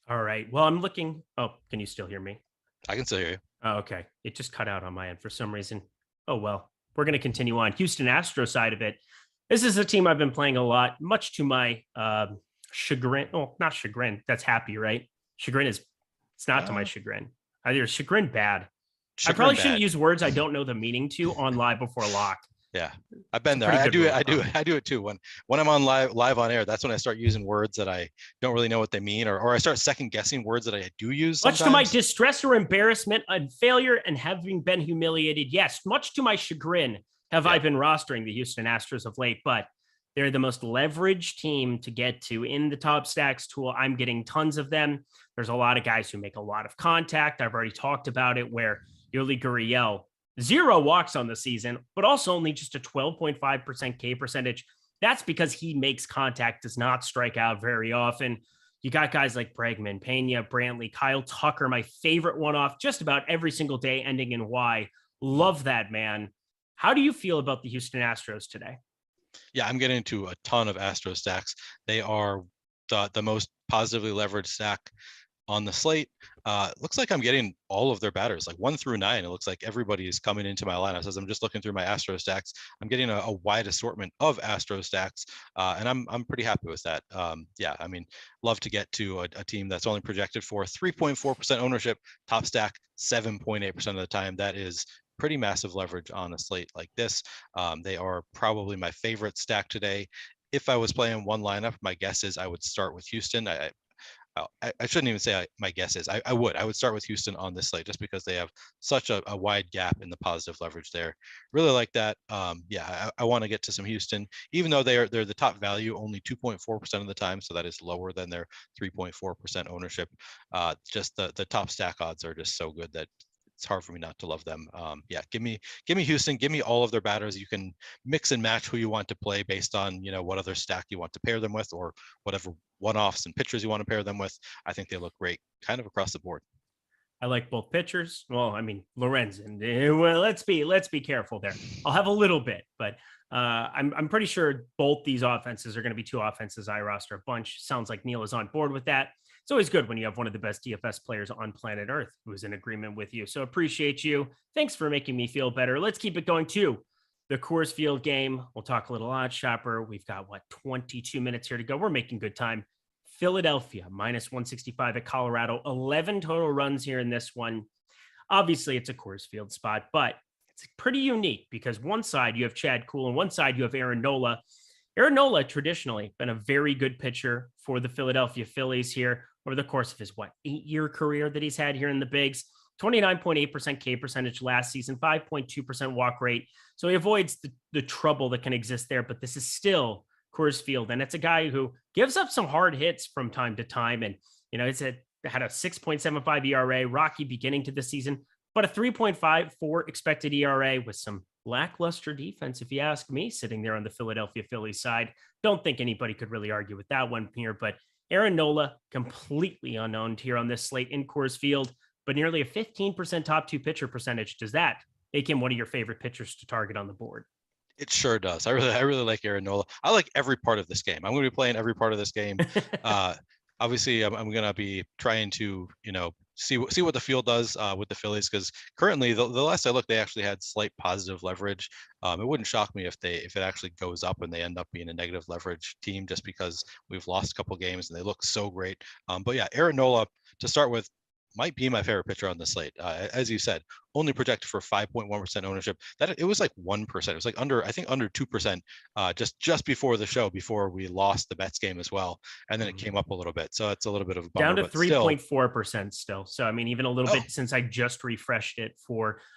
[SPEAKER 1] All right. Well, I'm looking. Oh, can you still hear me?
[SPEAKER 2] I can still hear you.
[SPEAKER 1] Oh, okay. It just cut out on my end for some reason. Oh, well, we're going to continue on. Houston Astros side of it. This is a team I've been playing a lot, much to my chagrin. Oh, not chagrin. That's happy, right? Chagrin is, it's not to my chagrin. Either chagrin bad. I probably shouldn't use words I don't know the meaning to on live before lock.
[SPEAKER 2] Yeah, I've been there. I do it too. When I'm on live on air, that's when I start using words that I don't really know what they mean, or I start second guessing words that I do use.
[SPEAKER 1] Much to my distress or embarrassment and failure and having been humiliated. Yes, much to my chagrin have I been rostering the Houston Astros of late, but they're the most leveraged team to get to in the top stacks tool. I'm getting tons of them. There's a lot of guys who make a lot of contact. I've already talked about it where Yuli Gurriel, 0 walks on the season, but also only just a 12.5% K percentage. That's because he makes contact, does not strike out very often. You got guys like Bregman, Pena, Brantley, Kyle Tucker, my favorite one off just about every single day, ending in Y. Love that man. How do you feel about the Houston Astros today?
[SPEAKER 2] Yeah, I'm getting into a ton of Astro stacks. They are the most positively leveraged stack on the slate. Looks like I'm getting all of their batters, like 1 through 9. It looks like everybody is coming into my lineup. As I'm just looking through my Astro stacks, I'm getting a wide assortment of Astro stacks, and I'm pretty happy with that. Yeah, I mean, love to get to a team that's only projected for 3.4% ownership, top stack 7.8% of the time. That is pretty massive leverage on a slate like this. They are probably my favorite stack today. If I was playing one lineup, my guess is I would start with Houston. I shouldn't even say my guess is. I would start with Houston on this slate just because they have such a wide gap in the positive leverage there. Really like that. Yeah, I want to get to some Houston, even though they're the top value only 2.4% of the time, so that is lower than their 3.4% ownership. Just the top stack odds are just so good that it's hard for me not to love them. Yeah, give me Houston, give me all of their batters. You can mix and match who you want to play based on, what other stack you want to pair them with, or whatever one-offs and pitchers you want to pair them with. I think they look great kind of across the board.
[SPEAKER 1] I like both pitchers. Well, I mean, Lorenzen. Well, let's be careful there. I'll have a little bit, but I'm pretty sure both these offenses are going to be 2 offenses I roster a bunch. Sounds like Neil is on board with that. It's always good when you have one of the best DFS players on planet Earth who is in agreement with you. So appreciate you. Thanks for making me feel better. Let's keep it going to the Coors Field game. We'll talk a little odd shopper. We've got 22 minutes here to go. We're making good time. Philadelphia minus 165 at Colorado. 11 total runs here in this one. Obviously, it's a Coors Field spot, but it's pretty unique because one side you have Chad Kuhl and one side you have Aaron Nola. Aaron Nola traditionally been a very good pitcher for the Philadelphia Phillies here over the course of his 8-year career that he's had here in the bigs. 29.8% K percentage last season, 5.2% walk rate. So he avoids the trouble that can exist there, but this is still Coors Field. And it's a guy who gives up some hard hits from time to time. And, it's had a 6.75 ERA, rocky beginning to the season, but a 3.54 expected ERA with some lackluster defense, if you ask me, sitting there on the Philadelphia Phillies side. Don't think anybody could really argue with that one here, but Aaron Nola, completely unowned here on this slate in Coors Field, but nearly a 15% top 2 pitcher percentage. Does that make him one of your favorite pitchers to target on the board?
[SPEAKER 2] It sure does. I really like Aaron Nola. I like every part of this game. I'm going to be playing every part of this game. Obviously, I'm going to be trying to, see what the field does with the Phillies, because currently the last I looked, they actually had slight positive leverage. It wouldn't shock me if it actually goes up and they end up being a negative leverage team, just because we've lost a couple games and they look so great. But yeah, Aaron Nola to start with, might be my favorite pitcher on the slate. As you said, only projected for 5.1% ownership. That it was like 1%. It was like under 2%. Just before the show, before we lost the bets game as well, and then it came up a little bit. So it's a little bit of a bummer.
[SPEAKER 1] Down to
[SPEAKER 2] but 3.4%
[SPEAKER 1] still. So I mean, even a little bit since I just refreshed it.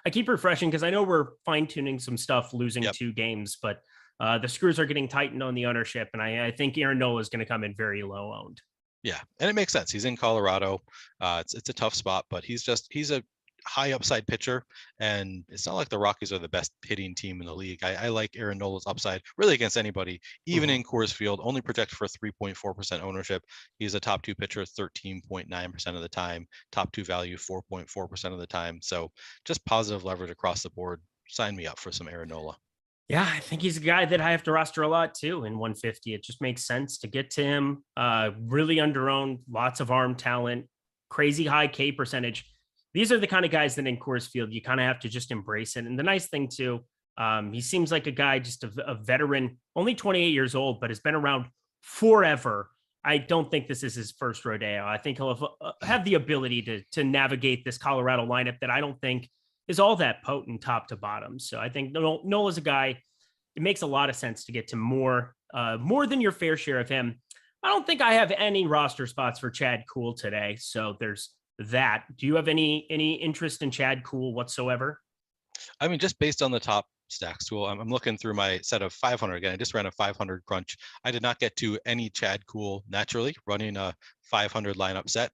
[SPEAKER 1] I keep refreshing because I know we're fine tuning some stuff, losing 2 games, but the screws are getting tightened on the ownership, and I think Aaron Nola is going to come in very low owned.
[SPEAKER 2] Yeah, and it makes sense. He's in Colorado. It's a tough spot, but he's a high upside pitcher, and it's not like the Rockies are the best hitting team in the league. I like Aaron Nola's upside really against anybody, even in Coors Field. Only projected for 3.4% ownership. He's a top 2 pitcher 13.9% of the time, top 2 value 4.4% of the time. So just positive leverage across the board. Sign me up for some Aaron Nola.
[SPEAKER 1] Yeah, I think he's a guy that I have to roster a lot too in 150. It just makes sense to get to him. Really underowned, lots of arm talent, crazy high K percentage. These are the kind of guys that in Coors Field, you kind of have to just embrace it. And the nice thing too, he seems like a guy, just a veteran, only 28 years old, but has been around forever. I don't think this is his first rodeo. I think he'll have the ability to navigate this Colorado lineup that I don't think is all that potent top to bottom. So I think Nola's a guy, it makes a lot of sense to get to more than your fair share of him. I don't think I have any roster spots for Chad Kuhl today. So there's that. Do you have any interest in Chad Kuhl whatsoever?
[SPEAKER 2] I mean, just based on the top stacks tool, I'm looking through my set of 500 again. I just ran a 500 crunch. I did not get to any Chad Kuhl naturally running a 500 lineup set.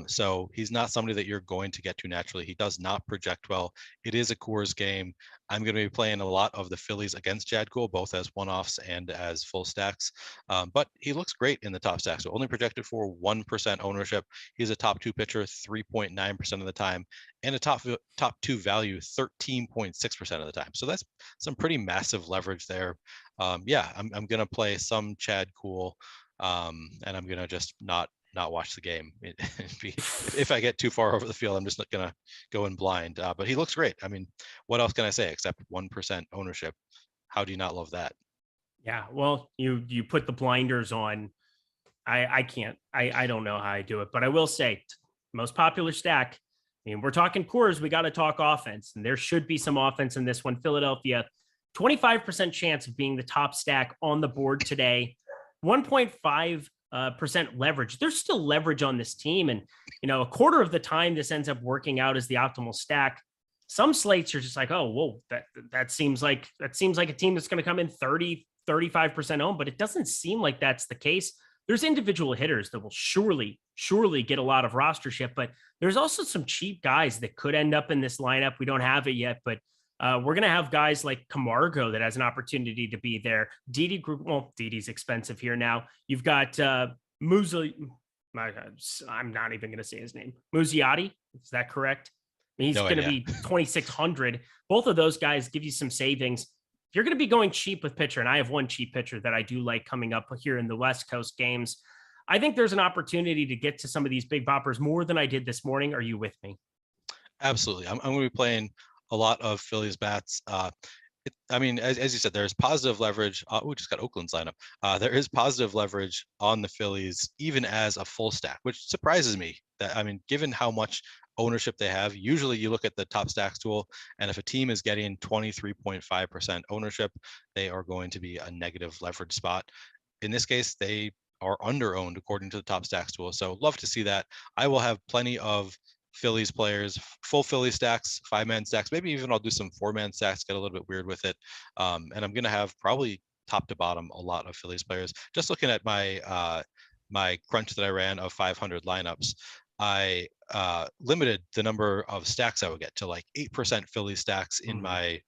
[SPEAKER 2] So he's not somebody that you're going to get to naturally. He does not project well. It is a Coors game. I'm going to be playing a lot of the Phillies against Chad Kuhl, both as one-offs and as full stacks. But he looks great in the top stacks. So only projected for 1% ownership. He's a top 2 pitcher 3.9% of the time, and a top 2 value 13.6% of the time. So that's some pretty massive leverage there. I'm going to play some Chad Kuhl, and I'm going to just not watch the game. If I get too far over the field, I'm just not going to go in blind. But he looks great. I mean, what else can I say except 1% ownership? How do you not love that?
[SPEAKER 1] Yeah, well, you put the blinders on. I can't. I don't know how I do it, but I will say, most popular stack. I mean, we're talking Coors. We got to talk offense, and there should be some offense in this one. Philadelphia, 25% chance of being the top stack on the board today. 1.5% leverage. There's still leverage on this team. And, a quarter of the time this ends up working out as the optimal stack. Some slates are just like, oh, whoa, that seems like a team that's going to come in 30, 35% owned, but it doesn't seem like that's the case. There's individual hitters that will surely get a lot of rostership, but there's also some cheap guys that could end up in this lineup. We don't have it yet, but we're going to have guys like Camargo that has an opportunity to be there. Didi Group. Well, Didi's expensive here now. You've got Muzi. I'm not even going to say his name. Muziati. Is that correct? He's going to be 2,600. Both of those guys give you some savings. You're going to be going cheap with pitcher, and I have one cheap pitcher that I do like coming up here in the West Coast games. I think there's an opportunity to get to some of these big boppers more than I did this morning. Are you with me?
[SPEAKER 2] Absolutely. I'm going to be playing a lot of Phillies bats. As you said, there's positive leverage. We just got Oakland's lineup. There is positive leverage on the Phillies, even as a full stack, which surprises me. Given how much ownership they have, usually you look at the top stacks tool, and if a team is getting 23.5% ownership, they are going to be a negative leverage spot. In this case, they are under owned according to the top stacks tool. So love to see that. I will have plenty of Phillies players, full Philly stacks, 5-man stacks, maybe even I'll do some 4-man stacks, get a little bit weird with it. And I'm going to have probably top to bottom a lot of Phillies players. Just looking at my my crunch that I ran of 500 lineups, I limited the number of stacks I would get to like 8% Philly stacks in my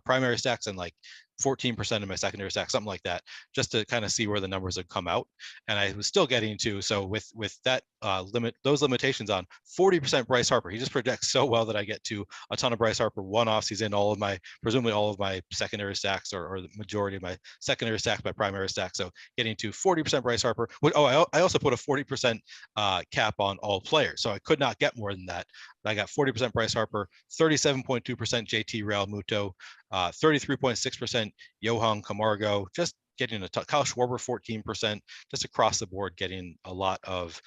[SPEAKER 2] primary stacks and like 14% in my secondary stack, something like that, just to kind of see where the numbers would come out. And I was still getting to, so with that those limitations on 40% Bryce Harper, he just projects so well that I get to a ton of Bryce Harper one-offs. He's in presumably all of my secondary stacks or the majority of my secondary stacks, my primary stack. So getting to 40% Bryce Harper. I also put a 40% cap on all players. So I could not get more than that. I got 40% Bryce Harper, 37.2% JT Realmuto, 33.6% Johan Camargo, just getting Kyle Schwarber 14%, just across the board, getting a lot of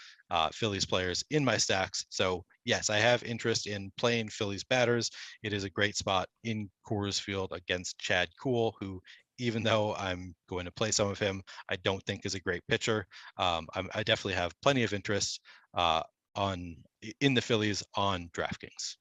[SPEAKER 2] Phillies players in my stacks. So yes, I have interest in playing Phillies batters. It is a great spot in Coors Field against Chad Kuhl, who, even though I'm going to play some of him, I don't think is a great pitcher. I definitely have plenty of interest in the Phillies on DraftKings.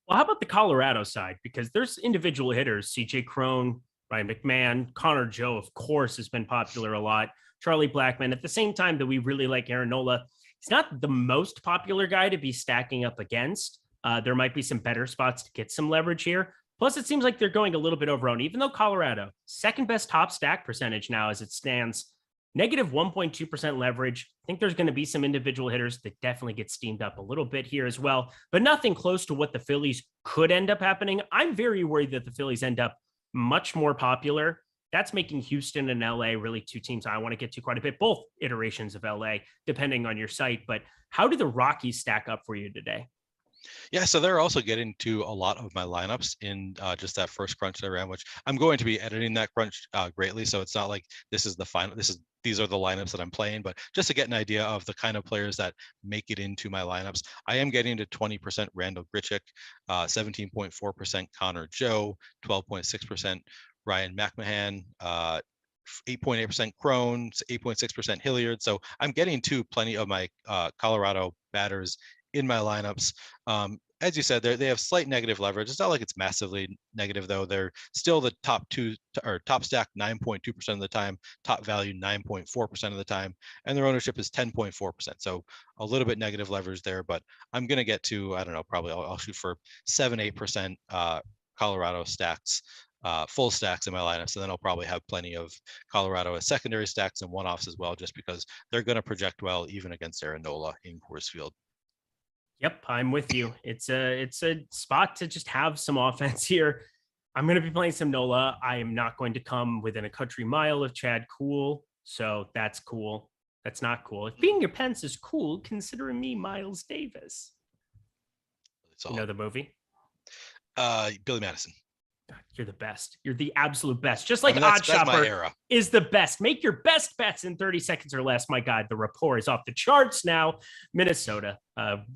[SPEAKER 1] Well, how about the Colorado side? Because there's individual hitters, CJ Crone, Ryan McMahon, Connor Joe, of course, has been popular a lot. Charlie Blackmon. At the same time that we really like Aaron Nola, he's not the most popular guy to be stacking up against. There might be some better spots to get some leverage here. Plus, it seems like they're going a little bit overowned, even though Colorado, second best top stack percentage now as it stands, negative 1.2% leverage. I think there's going to be some individual hitters that definitely get steamed up a little bit here as well, but nothing close to what the Phillies could end up happening. I'm very worried that the Phillies end up much more popular. That's making Houston and LA really two teams I want to get to quite a bit, both iterations of LA, depending on your site. But how do the Rockies stack up for you today?
[SPEAKER 2] Yeah, so they're also getting to a lot of my lineups in just that first crunch that I ran, which I'm going to be editing that crunch greatly. So it's not like this is the final. These are the lineups that I'm playing, but just to get an idea of the kind of players that make it into my lineups, I am getting to 20% Randall Grichuk, 17.4% Connor Joe, 12.6% Ryan McMahon, 8.8% Crone, 8.6% Hilliard. So I'm getting to plenty of my Colorado batters in my lineups. As you said, they have slight negative leverage. It's not like it's massively negative, though. They're still the top stack 9.2% of the time, top value 9.4% of the time, and their ownership is 10.4%. So a little bit negative leverage there, but I'm going to get to, I don't know, probably I'll shoot for 7-8% Colorado stacks, full stacks in my lineup. So then I'll probably have plenty of Colorado as secondary stacks and one-offs as well, just because they're going to project well even against Aaron Nola in Coors Field.
[SPEAKER 1] Yep, I'm with you. It's a spot to just have some offense here. I'm going to be playing some Nola. I am not going to come within a country mile of Chad Kuhl, so that's cool. That's not cool. If being your Pence is cool, consider me Miles Davis. You know the movie?
[SPEAKER 2] Billy Madison.
[SPEAKER 1] You're the best. You're the absolute best. Just like OddsShopper is the best. Make your best bets in 30 seconds or less. My God, the rapport is off the charts now. Minnesota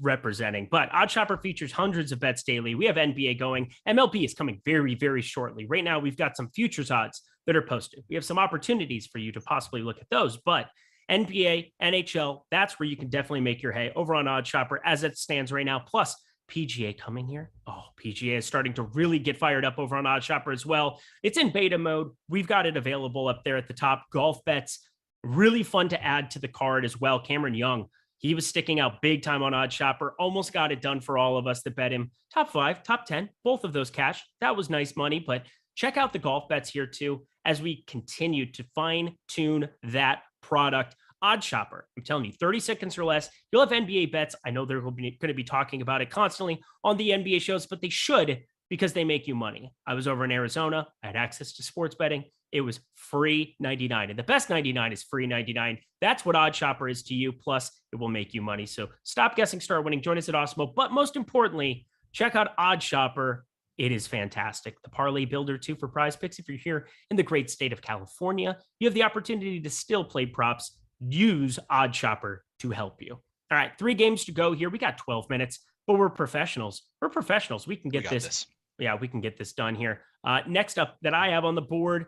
[SPEAKER 1] representing. But OddsShopper features hundreds of bets daily. We have NBA going. MLB is coming very, very shortly. Right now, we've got some futures odds that are posted. We have some opportunities for you to possibly look at those. But NBA, NHL, that's where you can definitely make your hay over on OddsShopper as it stands right now. Plus, PGA coming here. Oh, PGA is starting to really get fired up over on OddsShopper as well. It's in beta mode. We've got it available up there at the top. Golf bets, really fun to add to the card as well. Cameron Young, he was sticking out big time on OddsShopper. Almost got it done for all of us that bet him. Top 5, top 10, both of those cash. That was nice money, but check out the golf bets here too as we continue to fine tune that product. OddsShopper, I'm telling you, 30 seconds or less, you'll have NBA bets. I know they're going to be talking about it constantly on the NBA shows, but they should because they make you money. I was over in Arizona. I had access to sports betting. It was free 99. And the best 99 is free 99. That's what OddsShopper is to you. Plus, it will make you money. So stop guessing, start winning. Join us at Awesemo. But most importantly, check out OddsShopper. It is fantastic. The parlay builder, too, for prize picks. If you're here in the great state of California, you have the opportunity to still play props. Use OddsShopper to help you. All right, 3 games to go here. We got 12 minutes, but we're professionals. We can get this. Yeah, we can get this done here. Next up that I have on the board,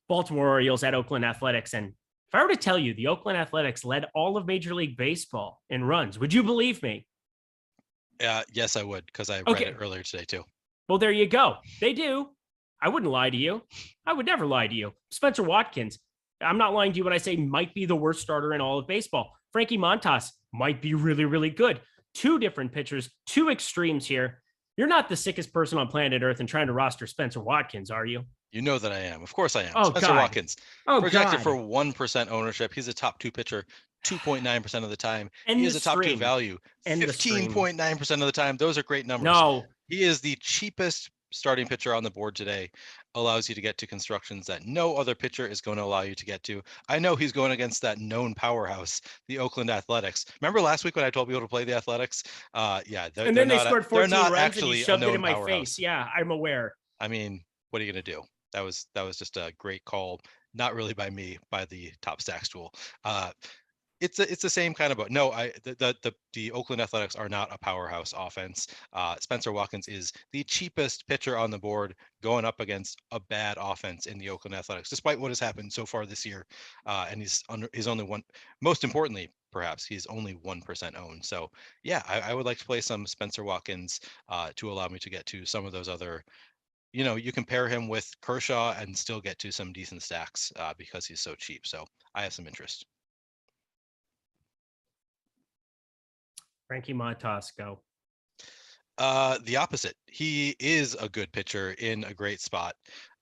[SPEAKER 1] Baltimore Orioles at Oakland Athletics. And if I were to tell you the Oakland Athletics led all of Major League Baseball in runs, would you believe me?
[SPEAKER 2] Yes, I would, because I read it earlier today too.
[SPEAKER 1] Well, there you go. They do. I wouldn't lie to you. I would never lie to you. Spencer Watkins, I'm not lying to you when I say might be the worst starter in all of baseball. Frankie Montas might be really, really good. 2 different pitchers, 2 extremes here. You're not the sickest person on planet Earth and trying to roster Spencer Watkins, are you?
[SPEAKER 2] You know that I am. Of course I am.
[SPEAKER 1] Oh,
[SPEAKER 2] Spencer Watkins. Projected
[SPEAKER 1] God.
[SPEAKER 2] for 1% ownership. He's a top 2 pitcher 2.9% of the time. He is a top 2 value 15.9% of the time. Those are great numbers.
[SPEAKER 1] No.
[SPEAKER 2] He is the cheapest starting pitcher on the board today. Allows you to get to constructions that no other pitcher is going to allow you to get to. I know he's going against that known powerhouse, the Oakland Athletics. Remember last week when I told people to play the Athletics? Yeah.
[SPEAKER 1] And then they scored 14 runs
[SPEAKER 2] and
[SPEAKER 1] you shoved it in my face. Yeah, I'm aware.
[SPEAKER 2] I mean, what are you going to do? That was just a great call. Not really by me, by the top stacks tool. It's the same kind of, but no, the Oakland Athletics are not a powerhouse offense. Spencer Watkins is the cheapest pitcher on the board going up against a bad offense in the Oakland Athletics, despite what has happened so far this year. And he's only one. Most importantly, perhaps he's only 1% owned. So yeah, I would like to play some Spencer Watkins to allow me to get to some of those other. You compare him with Kershaw and still get to some decent stacks because he's so cheap. So I have some interest.
[SPEAKER 1] Frankie Montas, go.
[SPEAKER 2] The opposite. He is a good pitcher in a great spot,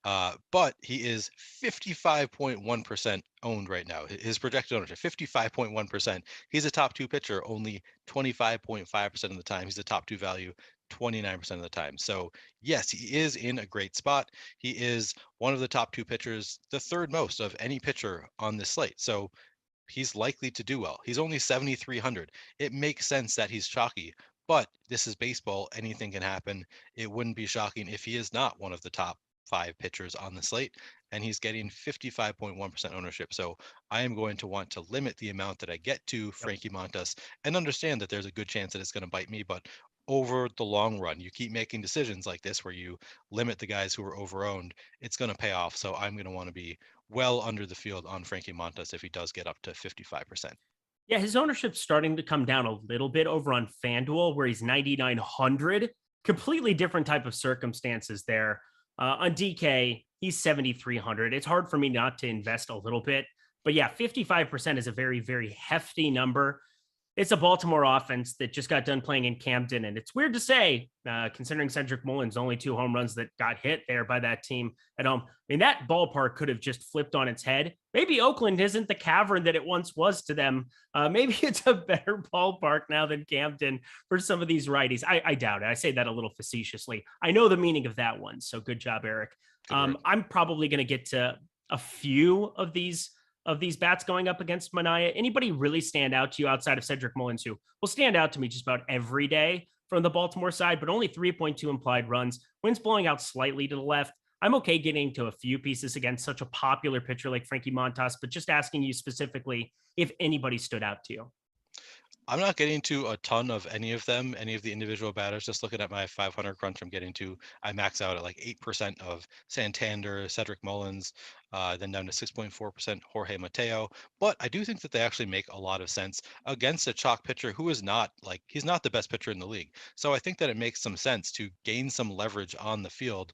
[SPEAKER 2] but he is 55.1% owned right now. His projected ownership, 55.1%. He's a top two pitcher only 25.5% of the time. He's a top two value 29% of the time. So yes, he is in a great spot. He is one of the top two pitchers, the third most of any pitcher on this slate. So he's likely to do well. He's only 7,300. It makes sense that he's chalky, but this is baseball. Anything can happen. It wouldn't be shocking if he is not one of the top five pitchers on the slate, and he's getting 55.1% ownership. So I am going to want to limit the amount that I get to Frankie Montas and understand that there's a good chance that it's going to bite me, but over the long run, you keep making decisions like this where you limit the guys who are overowned, it's going to pay off. So I'm going to want to be well under the field on Frankie Montas if he does get up to 55%.
[SPEAKER 1] Yeah, his ownership's starting to come down a little bit over on FanDuel, where he's 9,900. Completely different type of circumstances there. On DK, he's 7,300. It's hard for me not to invest a little bit. But yeah, 55% is a very, very hefty number. It's a Baltimore offense that just got done playing in Camden. And it's weird to say, considering Cedric Mullins' only 2 home runs that got hit there by that team at home. I mean, that ballpark could have just flipped on its head. Maybe Oakland isn't the cavern that it once was to them. Maybe it's a better ballpark now than Camden for some of these righties. I doubt it. I say that a little facetiously. I know the meaning of that one. So good job, Eric. I'm probably going to get to a few of these bats going up against Manaea. Anybody really stand out to you outside of Cedric Mullins, who will stand out to me just about every day from the Baltimore side, but only 3.2 implied runs, winds blowing out slightly to the left. I'm okay getting to a few pieces against such a popular pitcher like Frankie Montas, but just asking you specifically if anybody stood out to you.
[SPEAKER 2] I'm not getting to a ton of any of them, any of the individual batters. Just looking at my 500 crunch, I max out at like 8% of Santander, Cedric Mullins, then down to 6.4% Jorge Mateo. But I do think that they actually make a lot of sense against a chalk pitcher who is he's not the best pitcher in the league. So I think that it makes some sense to gain some leverage on the field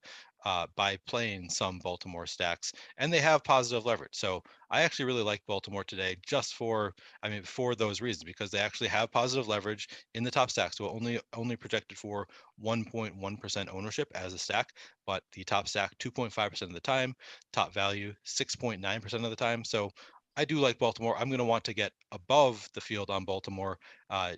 [SPEAKER 2] by playing some Baltimore stacks, and they have positive leverage. So I actually really like Baltimore today just for those reasons, because they actually have positive leverage in the top stacks. So only projected for 1.1% ownership as a stack, but the top stack 2.5% of the time, top value 6.9% of the time. So I do like Baltimore. I'm going to want to get above the field on Baltimore,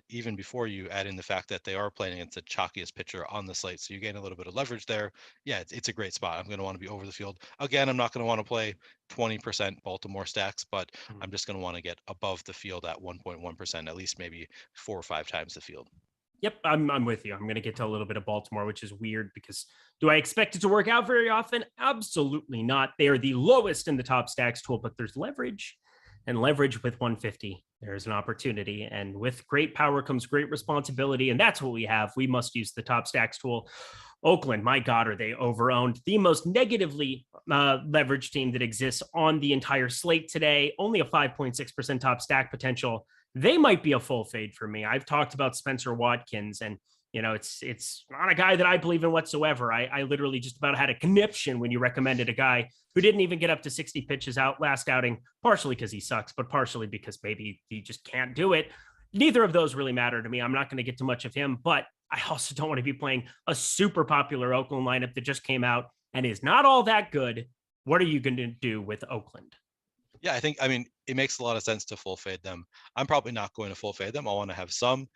[SPEAKER 2] even before you add in the fact that they are playing against the chalkiest pitcher on the slate. So you gain a little bit of leverage there. Yeah, it's a great spot. I'm going to want to be over the field. Again, I'm not going to want to play 20% Baltimore stacks, but I'm just going to want to get above the field at 1.1%, at least maybe 4 or 5 times the field.
[SPEAKER 1] Yep, I'm with you. I'm going to get to a little bit of Baltimore, which is weird because do I expect it to work out very often? Absolutely not. They are the lowest in the top stacks tool, but there's leverage. And leverage with 150, there's an opportunity. And with great power comes great responsibility. And that's what we have. We must use the top stacks tool. Oakland, my God, are they overowned? The most negatively leveraged team that exists on the entire slate today. Only a 5.6% top stack potential. They might be a full fade for me. I've talked about Spencer Watkins, and it's not a guy that I believe in whatsoever. I literally just about had a conniption when you recommended a guy who didn't even get up to 60 pitches out last outing, partially because he sucks, but partially because maybe he just can't do it. Neither of those really matter to me. I'm not going to get to much of him, but I also don't want to be playing a super popular Oakland lineup that just came out and is not all that good. What are you going to do with Oakland?
[SPEAKER 2] Yeah, it makes a lot of sense to full fade them. I'm probably not going to full fade them. I want to have some.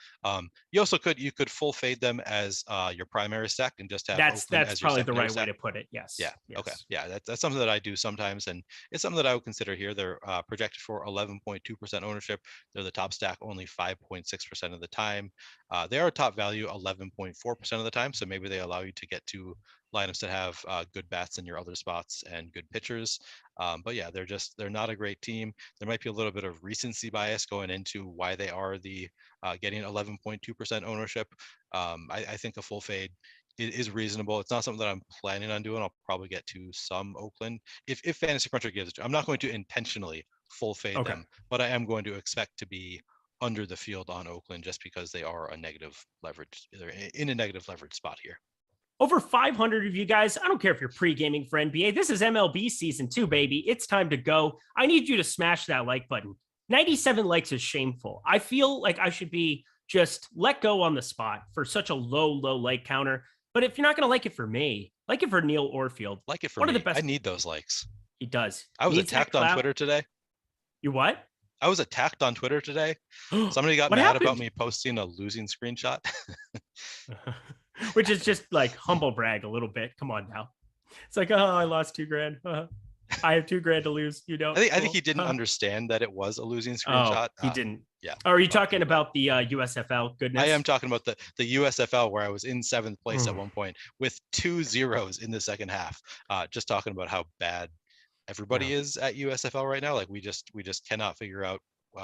[SPEAKER 2] You could full fade them as your primary stack and just have
[SPEAKER 1] that's
[SPEAKER 2] as
[SPEAKER 1] probably the right
[SPEAKER 2] stack.
[SPEAKER 1] way to put it. Yes.
[SPEAKER 2] Yeah.
[SPEAKER 1] Yes.
[SPEAKER 2] Okay. Yeah. That's something that I do sometimes, and it's something that I would consider here. They're projected for 11.2% ownership. They're the top stack only 5.6% of the time. They are top value 11.4% of the time, so maybe they allow you to get to lineups that have good bats in your other spots and good pitchers. But yeah, they're not a great team. There might be a little bit of recency bias going into why they are the getting 11.2% ownership. I think a full fade is reasonable. It's not something that I'm planning on doing. I'll probably get to some Oakland if Fantasy Cruncher gives it to. I'm not going to intentionally full fade them, but I am going to expect to be under the field on Oakland just because they are a negative leverage. They're in a negative leverage spot here.
[SPEAKER 1] Over 500 of you guys, I don't care if you're pre-gaming for NBA. This is MLB season 2, baby. It's time to go. I need you to smash that like button. 97 likes is shameful. I feel like I should be just let go on the spot for such a low like counter. But if you're not going to like it for me, like it for Neil Orfield.
[SPEAKER 2] Like it for
[SPEAKER 1] one
[SPEAKER 2] me.
[SPEAKER 1] Of the best.
[SPEAKER 2] I need those likes.
[SPEAKER 1] He does.
[SPEAKER 2] I was attacked on Twitter today.
[SPEAKER 1] You what?
[SPEAKER 2] I was attacked on Twitter today. Somebody got mad about me posting a losing screenshot.
[SPEAKER 1] Which is just like humble brag a little bit. Come on now. It's like, oh, I lost $2,000. I have $2,000 to lose. You don't.
[SPEAKER 2] I think he didn't understand that it was a losing screenshot.
[SPEAKER 1] He didn't.
[SPEAKER 2] Yeah.
[SPEAKER 1] Are you talking about the USFL? Goodness.
[SPEAKER 2] I am talking about the USFL where I was in 7th place at one point with 2 zeros in the second half. Just talking about how bad everybody is at USFL right now. Like we just cannot figure out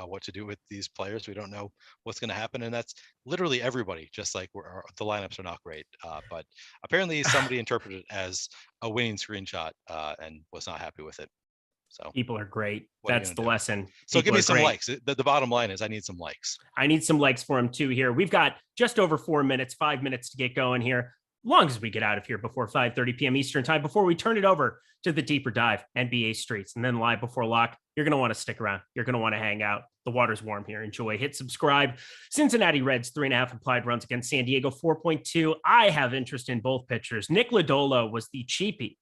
[SPEAKER 2] what to do with these players. We don't know what's going to happen, and that's literally everybody. Just like the lineups are not great, but apparently somebody interpreted it as a winning screenshot and was not happy with it. So
[SPEAKER 1] people are great. That's the lesson.
[SPEAKER 2] So give me some likes. The bottom line is I need some likes.
[SPEAKER 1] I need some likes for him too here. We've got just over 4 minutes, 5 minutes to get going here. Long as we get out of here before 5:30 p.m. Eastern time, before we turn it over to the deeper dive NBA streets and then live before lock, you're going to want to stick around. You're going to want to hang out. The water's warm here. Enjoy. Hit subscribe. Cincinnati Reds 3.5 implied runs against San Diego 4.2. I have interest in both pitchers. Nick Lodolo was the cheapie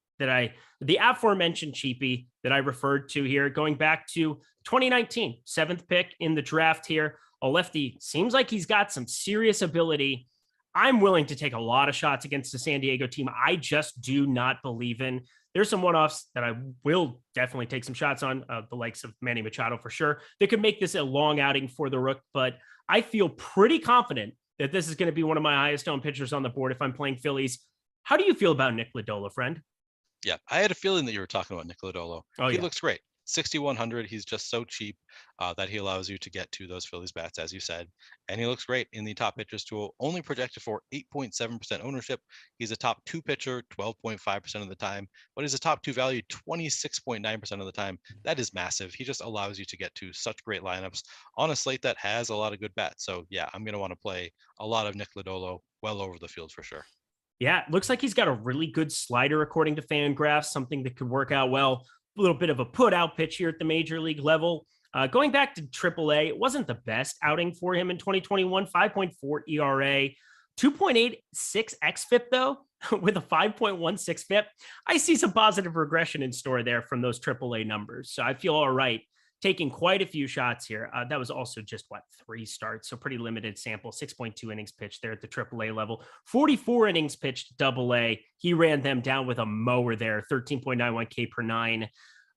[SPEAKER 1] the aforementioned cheapie that I referred to here, going back to 2019, 7th pick in the draft here. A lefty, seems like he's got some serious ability. I'm willing to take a lot of shots against the San Diego team I just do not believe in. There's some one-offs that I will definitely take some shots on, the likes of Manny Machado for sure. They could make this a long outing for the Rook, but I feel pretty confident that this is going to be one of my highest owned pitchers on the board if I'm playing Phillies. How do you feel about Nick Lodolo, friend?
[SPEAKER 2] Yeah, I had a feeling that you were talking about Nick Lodolo. He looks great. 6,100. He's just so cheap that he allows you to get to those Phillies bats, as you said. And he looks great in the top pitchers tool, only projected for 8.7% ownership. He's a top 2 pitcher 12.5% of the time, but he's a top 2 value 26.9% of the time. That is massive. He just allows you to get to such great lineups on a slate that has a lot of good bats. So yeah, I'm going to want to play a lot of Nick Lodolo well over the field for sure.
[SPEAKER 1] Yeah, it looks like he's got a really good slider according to FanGraphs, something that could work out well. A little bit of a put out pitch here at the major league level. Going back to AAA, it wasn't the best outing for him in 2021, 5.4 ERA, 2.86 xFIP though, with a 5.16 FIP. I see some positive regression in store there from those AAA numbers. So I feel all right taking quite a few shots here. That was also just 3 starts. So pretty limited sample, 6.2 innings pitched there at the AAA level, 44 innings pitched AA. He ran them down with a mower there, 13.91 K per 9,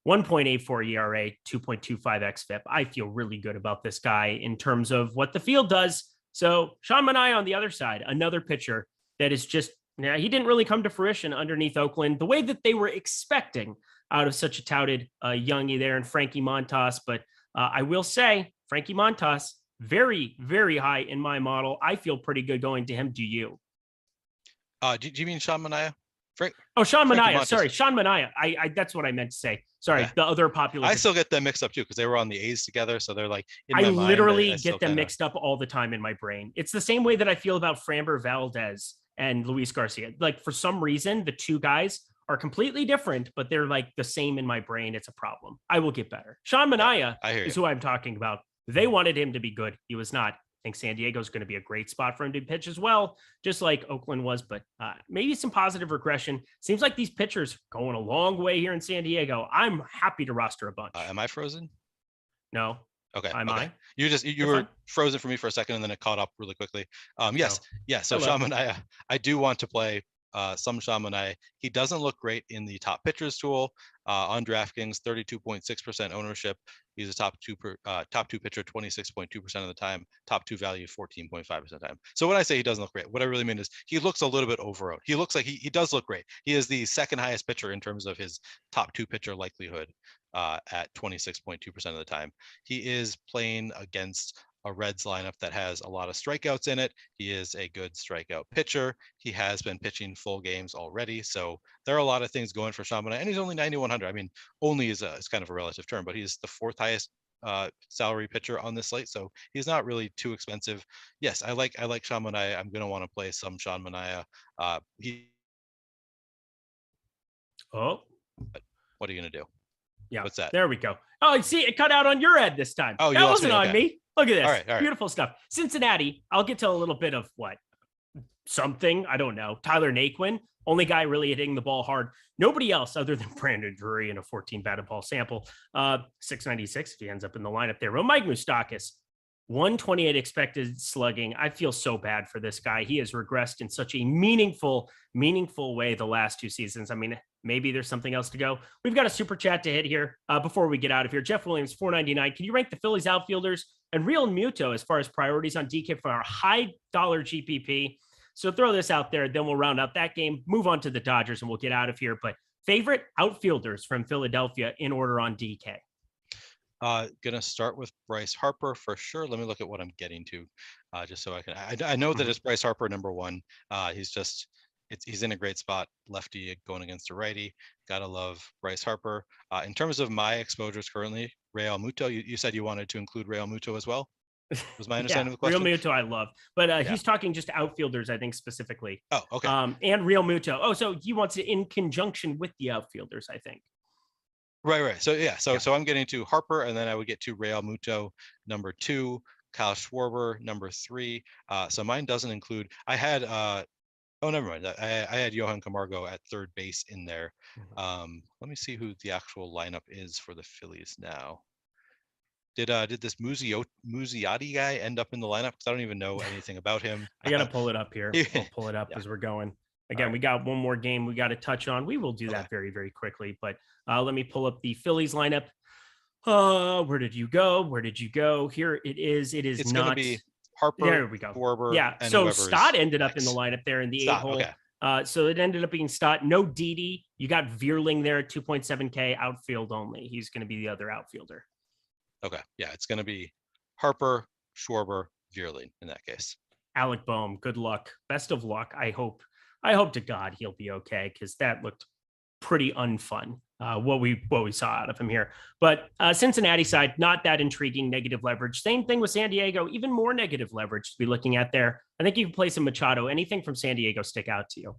[SPEAKER 1] 1.84 ERA, 2.25 xFIP. I feel really good about this guy in terms of what the field does. So Sean Manaea on the other side, another pitcher that is just, he didn't really come to fruition underneath Oakland the way that they were expecting out of such a touted youngie there and Frankie Montas. But I will say Frankie Montas, very, very high in my model. I feel pretty good going to him. Do you?
[SPEAKER 2] Do you mean Sean Manaea?
[SPEAKER 1] Sean Manaea. Sorry, Sean Manaea. I that's what I meant to say. Sorry, yeah. The other popular.
[SPEAKER 2] I still get them mixed up too because they were on the A's together, so they're like.
[SPEAKER 1] I literally get them mixed up all the time in my brain. It's the same way that I feel about Framber Valdez and Luis Garcia. Like for some reason, the two guys are completely different, but they're like the same in my brain. It's a problem. I will get better. Sean Manaea is who I'm talking about. They wanted him to be good. He was not. I think San Diego is going to be a great spot for him to pitch as well, just like Oakland was, but maybe some positive regression. Seems like these pitchers going a long way here in San Diego. I'm happy to roster a bunch.
[SPEAKER 2] Am I frozen?
[SPEAKER 1] No.
[SPEAKER 2] Okay.
[SPEAKER 1] Am I?
[SPEAKER 2] You were frozen for me for a second and then it caught up really quickly. Yes. No. Yeah. So Sean Manaea, I do want to play some Sean Manaea. He doesn't look great in the top pitchers tool. on DraftKings, 32.6% ownership. He's a top two pitcher 26.2% of the time, top two value 14.5% of the time. So when I say he doesn't look great, what I really mean is he looks a little bit overowned. He looks like he does look great. He is the second highest pitcher in terms of his top two pitcher likelihood at 26.2% of the time. He is playing against a Reds lineup that has a lot of strikeouts in it. He is a good strikeout pitcher. He has been pitching full games already. So there are a lot of things going for Sean Manaea, and he's only 9,100. I mean, only is kind of a relative term, but he's the fourth highest salary pitcher on this slate. So he's not really too expensive. Yes, I like Sean Manaea. I'm going to want to play some Sean Manaea.
[SPEAKER 1] Oh,
[SPEAKER 2] what are you going to do?
[SPEAKER 1] Yeah.
[SPEAKER 2] What's that?
[SPEAKER 1] There we go. Oh, see, it cut out on your end this time.
[SPEAKER 2] Oh,
[SPEAKER 1] that wasn't on me. Look at this.
[SPEAKER 2] All right.
[SPEAKER 1] Beautiful stuff. Cincinnati. I'll get to a little bit of something. I don't know. Tyler Naquin, only guy really hitting the ball hard. Nobody else other than Brandon Drury in a 14 batted ball sample. 696 if he ends up in the lineup there. Well, Mike Moustakas, 128 expected slugging. I feel so bad for this guy. He has regressed in such a meaningful way the last two seasons. I mean, maybe there's something else to go. We've got a super chat to hit here before we get out of here. Jeff Williams, 499. Can you rank the Phillies outfielders and Real Muto as far as priorities on DK for our high dollar GPP? So throw this out there, then we'll round out that game, move on to the Dodgers, and we'll get out of here. But favorite outfielders from Philadelphia in order on DK?
[SPEAKER 2] Gonna start with Bryce Harper for sure. Let me look at what I'm getting to, just so I can. I know that it's Bryce Harper number one. He's in a great spot. Lefty going against a righty. Gotta love Bryce Harper. In terms of my exposures currently, Real Muto. You said you wanted to include Real Muto as well. Was my understanding of the question?
[SPEAKER 1] Real Muto I love, but he's talking just outfielders, I think specifically.
[SPEAKER 2] Oh, okay.
[SPEAKER 1] And Real Muto. Oh, so he wants it in conjunction with the outfielders, I think.
[SPEAKER 2] Right. So I'm getting to Harper, and then I would get to Real Muto number two, Kyle Schwarber number three. So mine doesn't include. I had never mind. I had Johan Camargo at third base in there. Let me see who the actual lineup is for the Phillies now. Did this Muzziotti guy end up in the lineup? Because I don't even know anything about him.
[SPEAKER 1] I gotta pull it up here. I'll pull it up as we're going. Again, we got one more game we got to touch on. We will do that very, very quickly. But let me pull up the Phillies lineup. Where did you go? Here it is. It's not
[SPEAKER 2] going to be Harper.
[SPEAKER 1] There we go.
[SPEAKER 2] Schwarber,
[SPEAKER 1] yeah. So Stott ended up in the lineup there in the 8-hole. Okay. So it ended up being Stott. No Didi. You got Vierling there at 2.7K outfield only. He's going to be the other outfielder.
[SPEAKER 2] Okay. Yeah, it's going to be Harper, Schwarber, Vierling in that case.
[SPEAKER 1] Alec Boehm, good luck. Best of luck. I hope to God he'll be okay, because that looked pretty unfun, what we saw out of him here. But Cincinnati side, not that intriguing, negative leverage. Same thing with San Diego, even more negative leverage to be looking at there. I think you can play some Machado. Anything from San Diego stick out to you?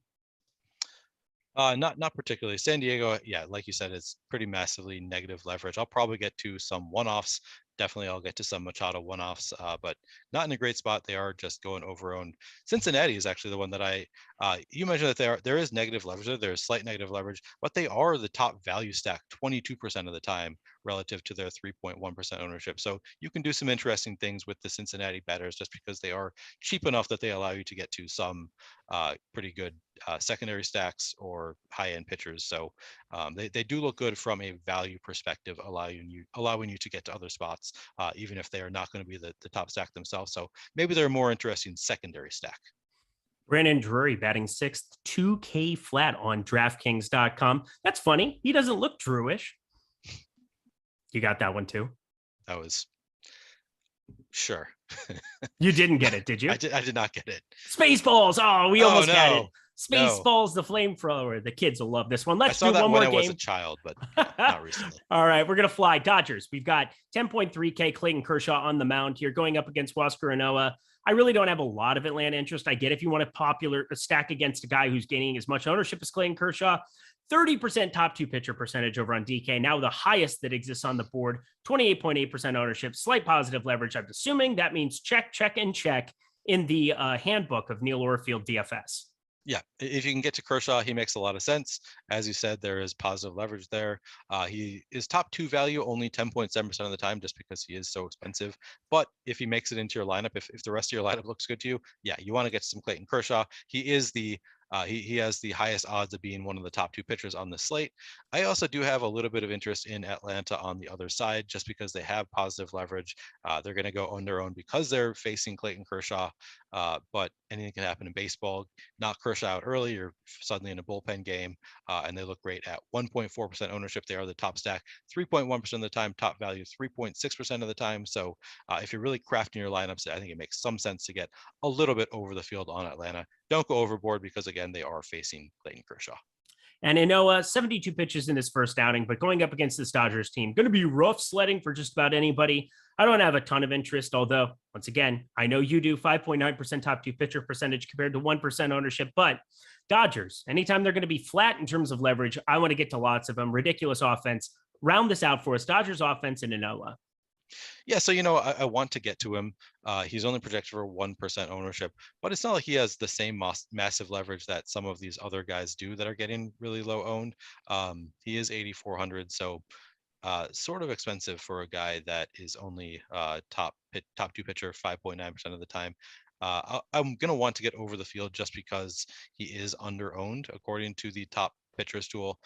[SPEAKER 2] Not particularly. San Diego, yeah, like you said, it's pretty massively negative leverage. I'll probably get to some one-offs. Definitely I'll get to some Machado one-offs, but not in a great spot. They are just going over-owned. Cincinnati is actually the one that you mentioned that there is negative leverage. There's slight negative leverage, but they are the top value stack 22% of the time relative to their 3.1% ownership. So you can do some interesting things with the Cincinnati batters just because they are cheap enough that they allow you to get to some pretty good secondary stacks or high-end pitchers. So they do look good from a value perspective, allowing you to get to other spots, even if they are not going to be the top stack themselves. So maybe they're a more interesting secondary stack.
[SPEAKER 1] Brandon Drury batting sixth, 2K flat on DraftKings.com. That's funny. He doesn't look Drewish. You got that one too?
[SPEAKER 2] That was sure.
[SPEAKER 1] You didn't get it, did you?
[SPEAKER 2] I did not get it.
[SPEAKER 1] Spaceballs. Oh, we almost had it. Spaceballs,
[SPEAKER 2] no.
[SPEAKER 1] The flamethrower. The kids will love this one. Let's do
[SPEAKER 2] one
[SPEAKER 1] more
[SPEAKER 2] game. I was
[SPEAKER 1] game.
[SPEAKER 2] a child, but not recently.
[SPEAKER 1] All right, we're gonna fly. Dodgers. We've got 10.3K Clayton Kershaw on the mound here, going up against Huascar Ynoa. I really don't have a lot of Atlanta interest. I get if you want a stack against a guy who's gaining as much ownership as Clayton Kershaw. 30% top two pitcher percentage over on DK. Now the highest that exists on the board, 28.8% ownership, slight positive leverage. I'm assuming that means check, and check in the handbook of Neil Orfield DFS.
[SPEAKER 2] Yeah, if you can get to Kershaw, he makes a lot of sense. As you said, there is positive leverage there. He is top two value only 10.7% of the time, just because he is so expensive. But if he makes it into your lineup, if the rest of your lineup looks good to you, yeah, you want to get some Clayton Kershaw. He is the He has the highest odds of being one of the top 2 pitchers on the slate. I also do have a little bit of interest in Atlanta on the other side, just because they have positive leverage. They're going to go on their own because they're facing Clayton Kershaw. But anything can happen in baseball. Knock Kershaw out early, you're suddenly in a bullpen game, and they look great at 1.4% ownership. They are the top stack 3.1% of the time, top value 3.6% of the time. So if you're really crafting your lineups, I think it makes some sense to get a little bit over the field on Atlanta. Don't go overboard because, again, they are facing Clayton Kershaw.
[SPEAKER 1] And I know 72 pitches in his first outing, but going up against this Dodgers team, going to be rough sledding for just about anybody. I don't have a ton of interest, although, once again, I know you do. 5.9% top 2 pitcher percentage compared to 1% ownership. But Dodgers, anytime they're going to be flat in terms of leverage, I want to get to lots of them. Ridiculous offense. Round this out for us. Dodgers offense in Anoa.
[SPEAKER 2] Yeah, so I want to get to him. He's only projected for 1% ownership, but it's not like he has the same massive leverage that some of these other guys do that are getting really low owned. He is 8,400, so sort of expensive for a guy that is only top 2 pitcher 5.9% of the time. I'm going to want to get over the field just because he is under owned according to the top pitchers tool,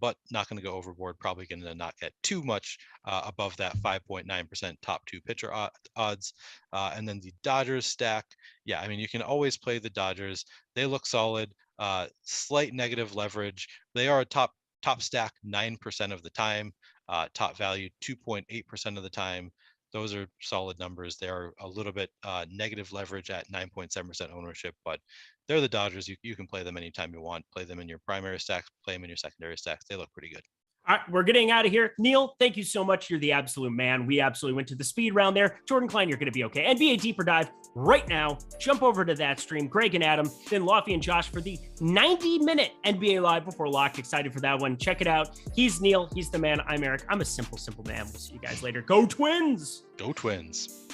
[SPEAKER 2] but not going to go overboard. Probably going to not get too much above that 5.9% top 2 pitcher odds. And then the Dodgers stack. Yeah, I mean, you can always play the Dodgers. They look solid, slight negative leverage. They are a top stack 9% of the time, top value 2.8% of the time. Those are solid numbers. They are a little bit negative leverage at 9.7% ownership, but they're the Dodgers. You can play them anytime you want. Play them in your primary stacks, play them in your secondary stacks. They look pretty good.
[SPEAKER 1] All right, we're getting out of here. Neil, thank you so much. You're the absolute man. We absolutely went to the speed round there. Jordan Klein, you're going to be okay. NBA Deeper Dive right now. Jump over to that stream. Greg and Adam, then Lofty and Josh for the 90-minute NBA Live before lock. Excited for that one. Check it out. He's Neil. He's the man. I'm Eric. I'm a simple man. We'll see you guys later. Go Twins!
[SPEAKER 2] Go Twins!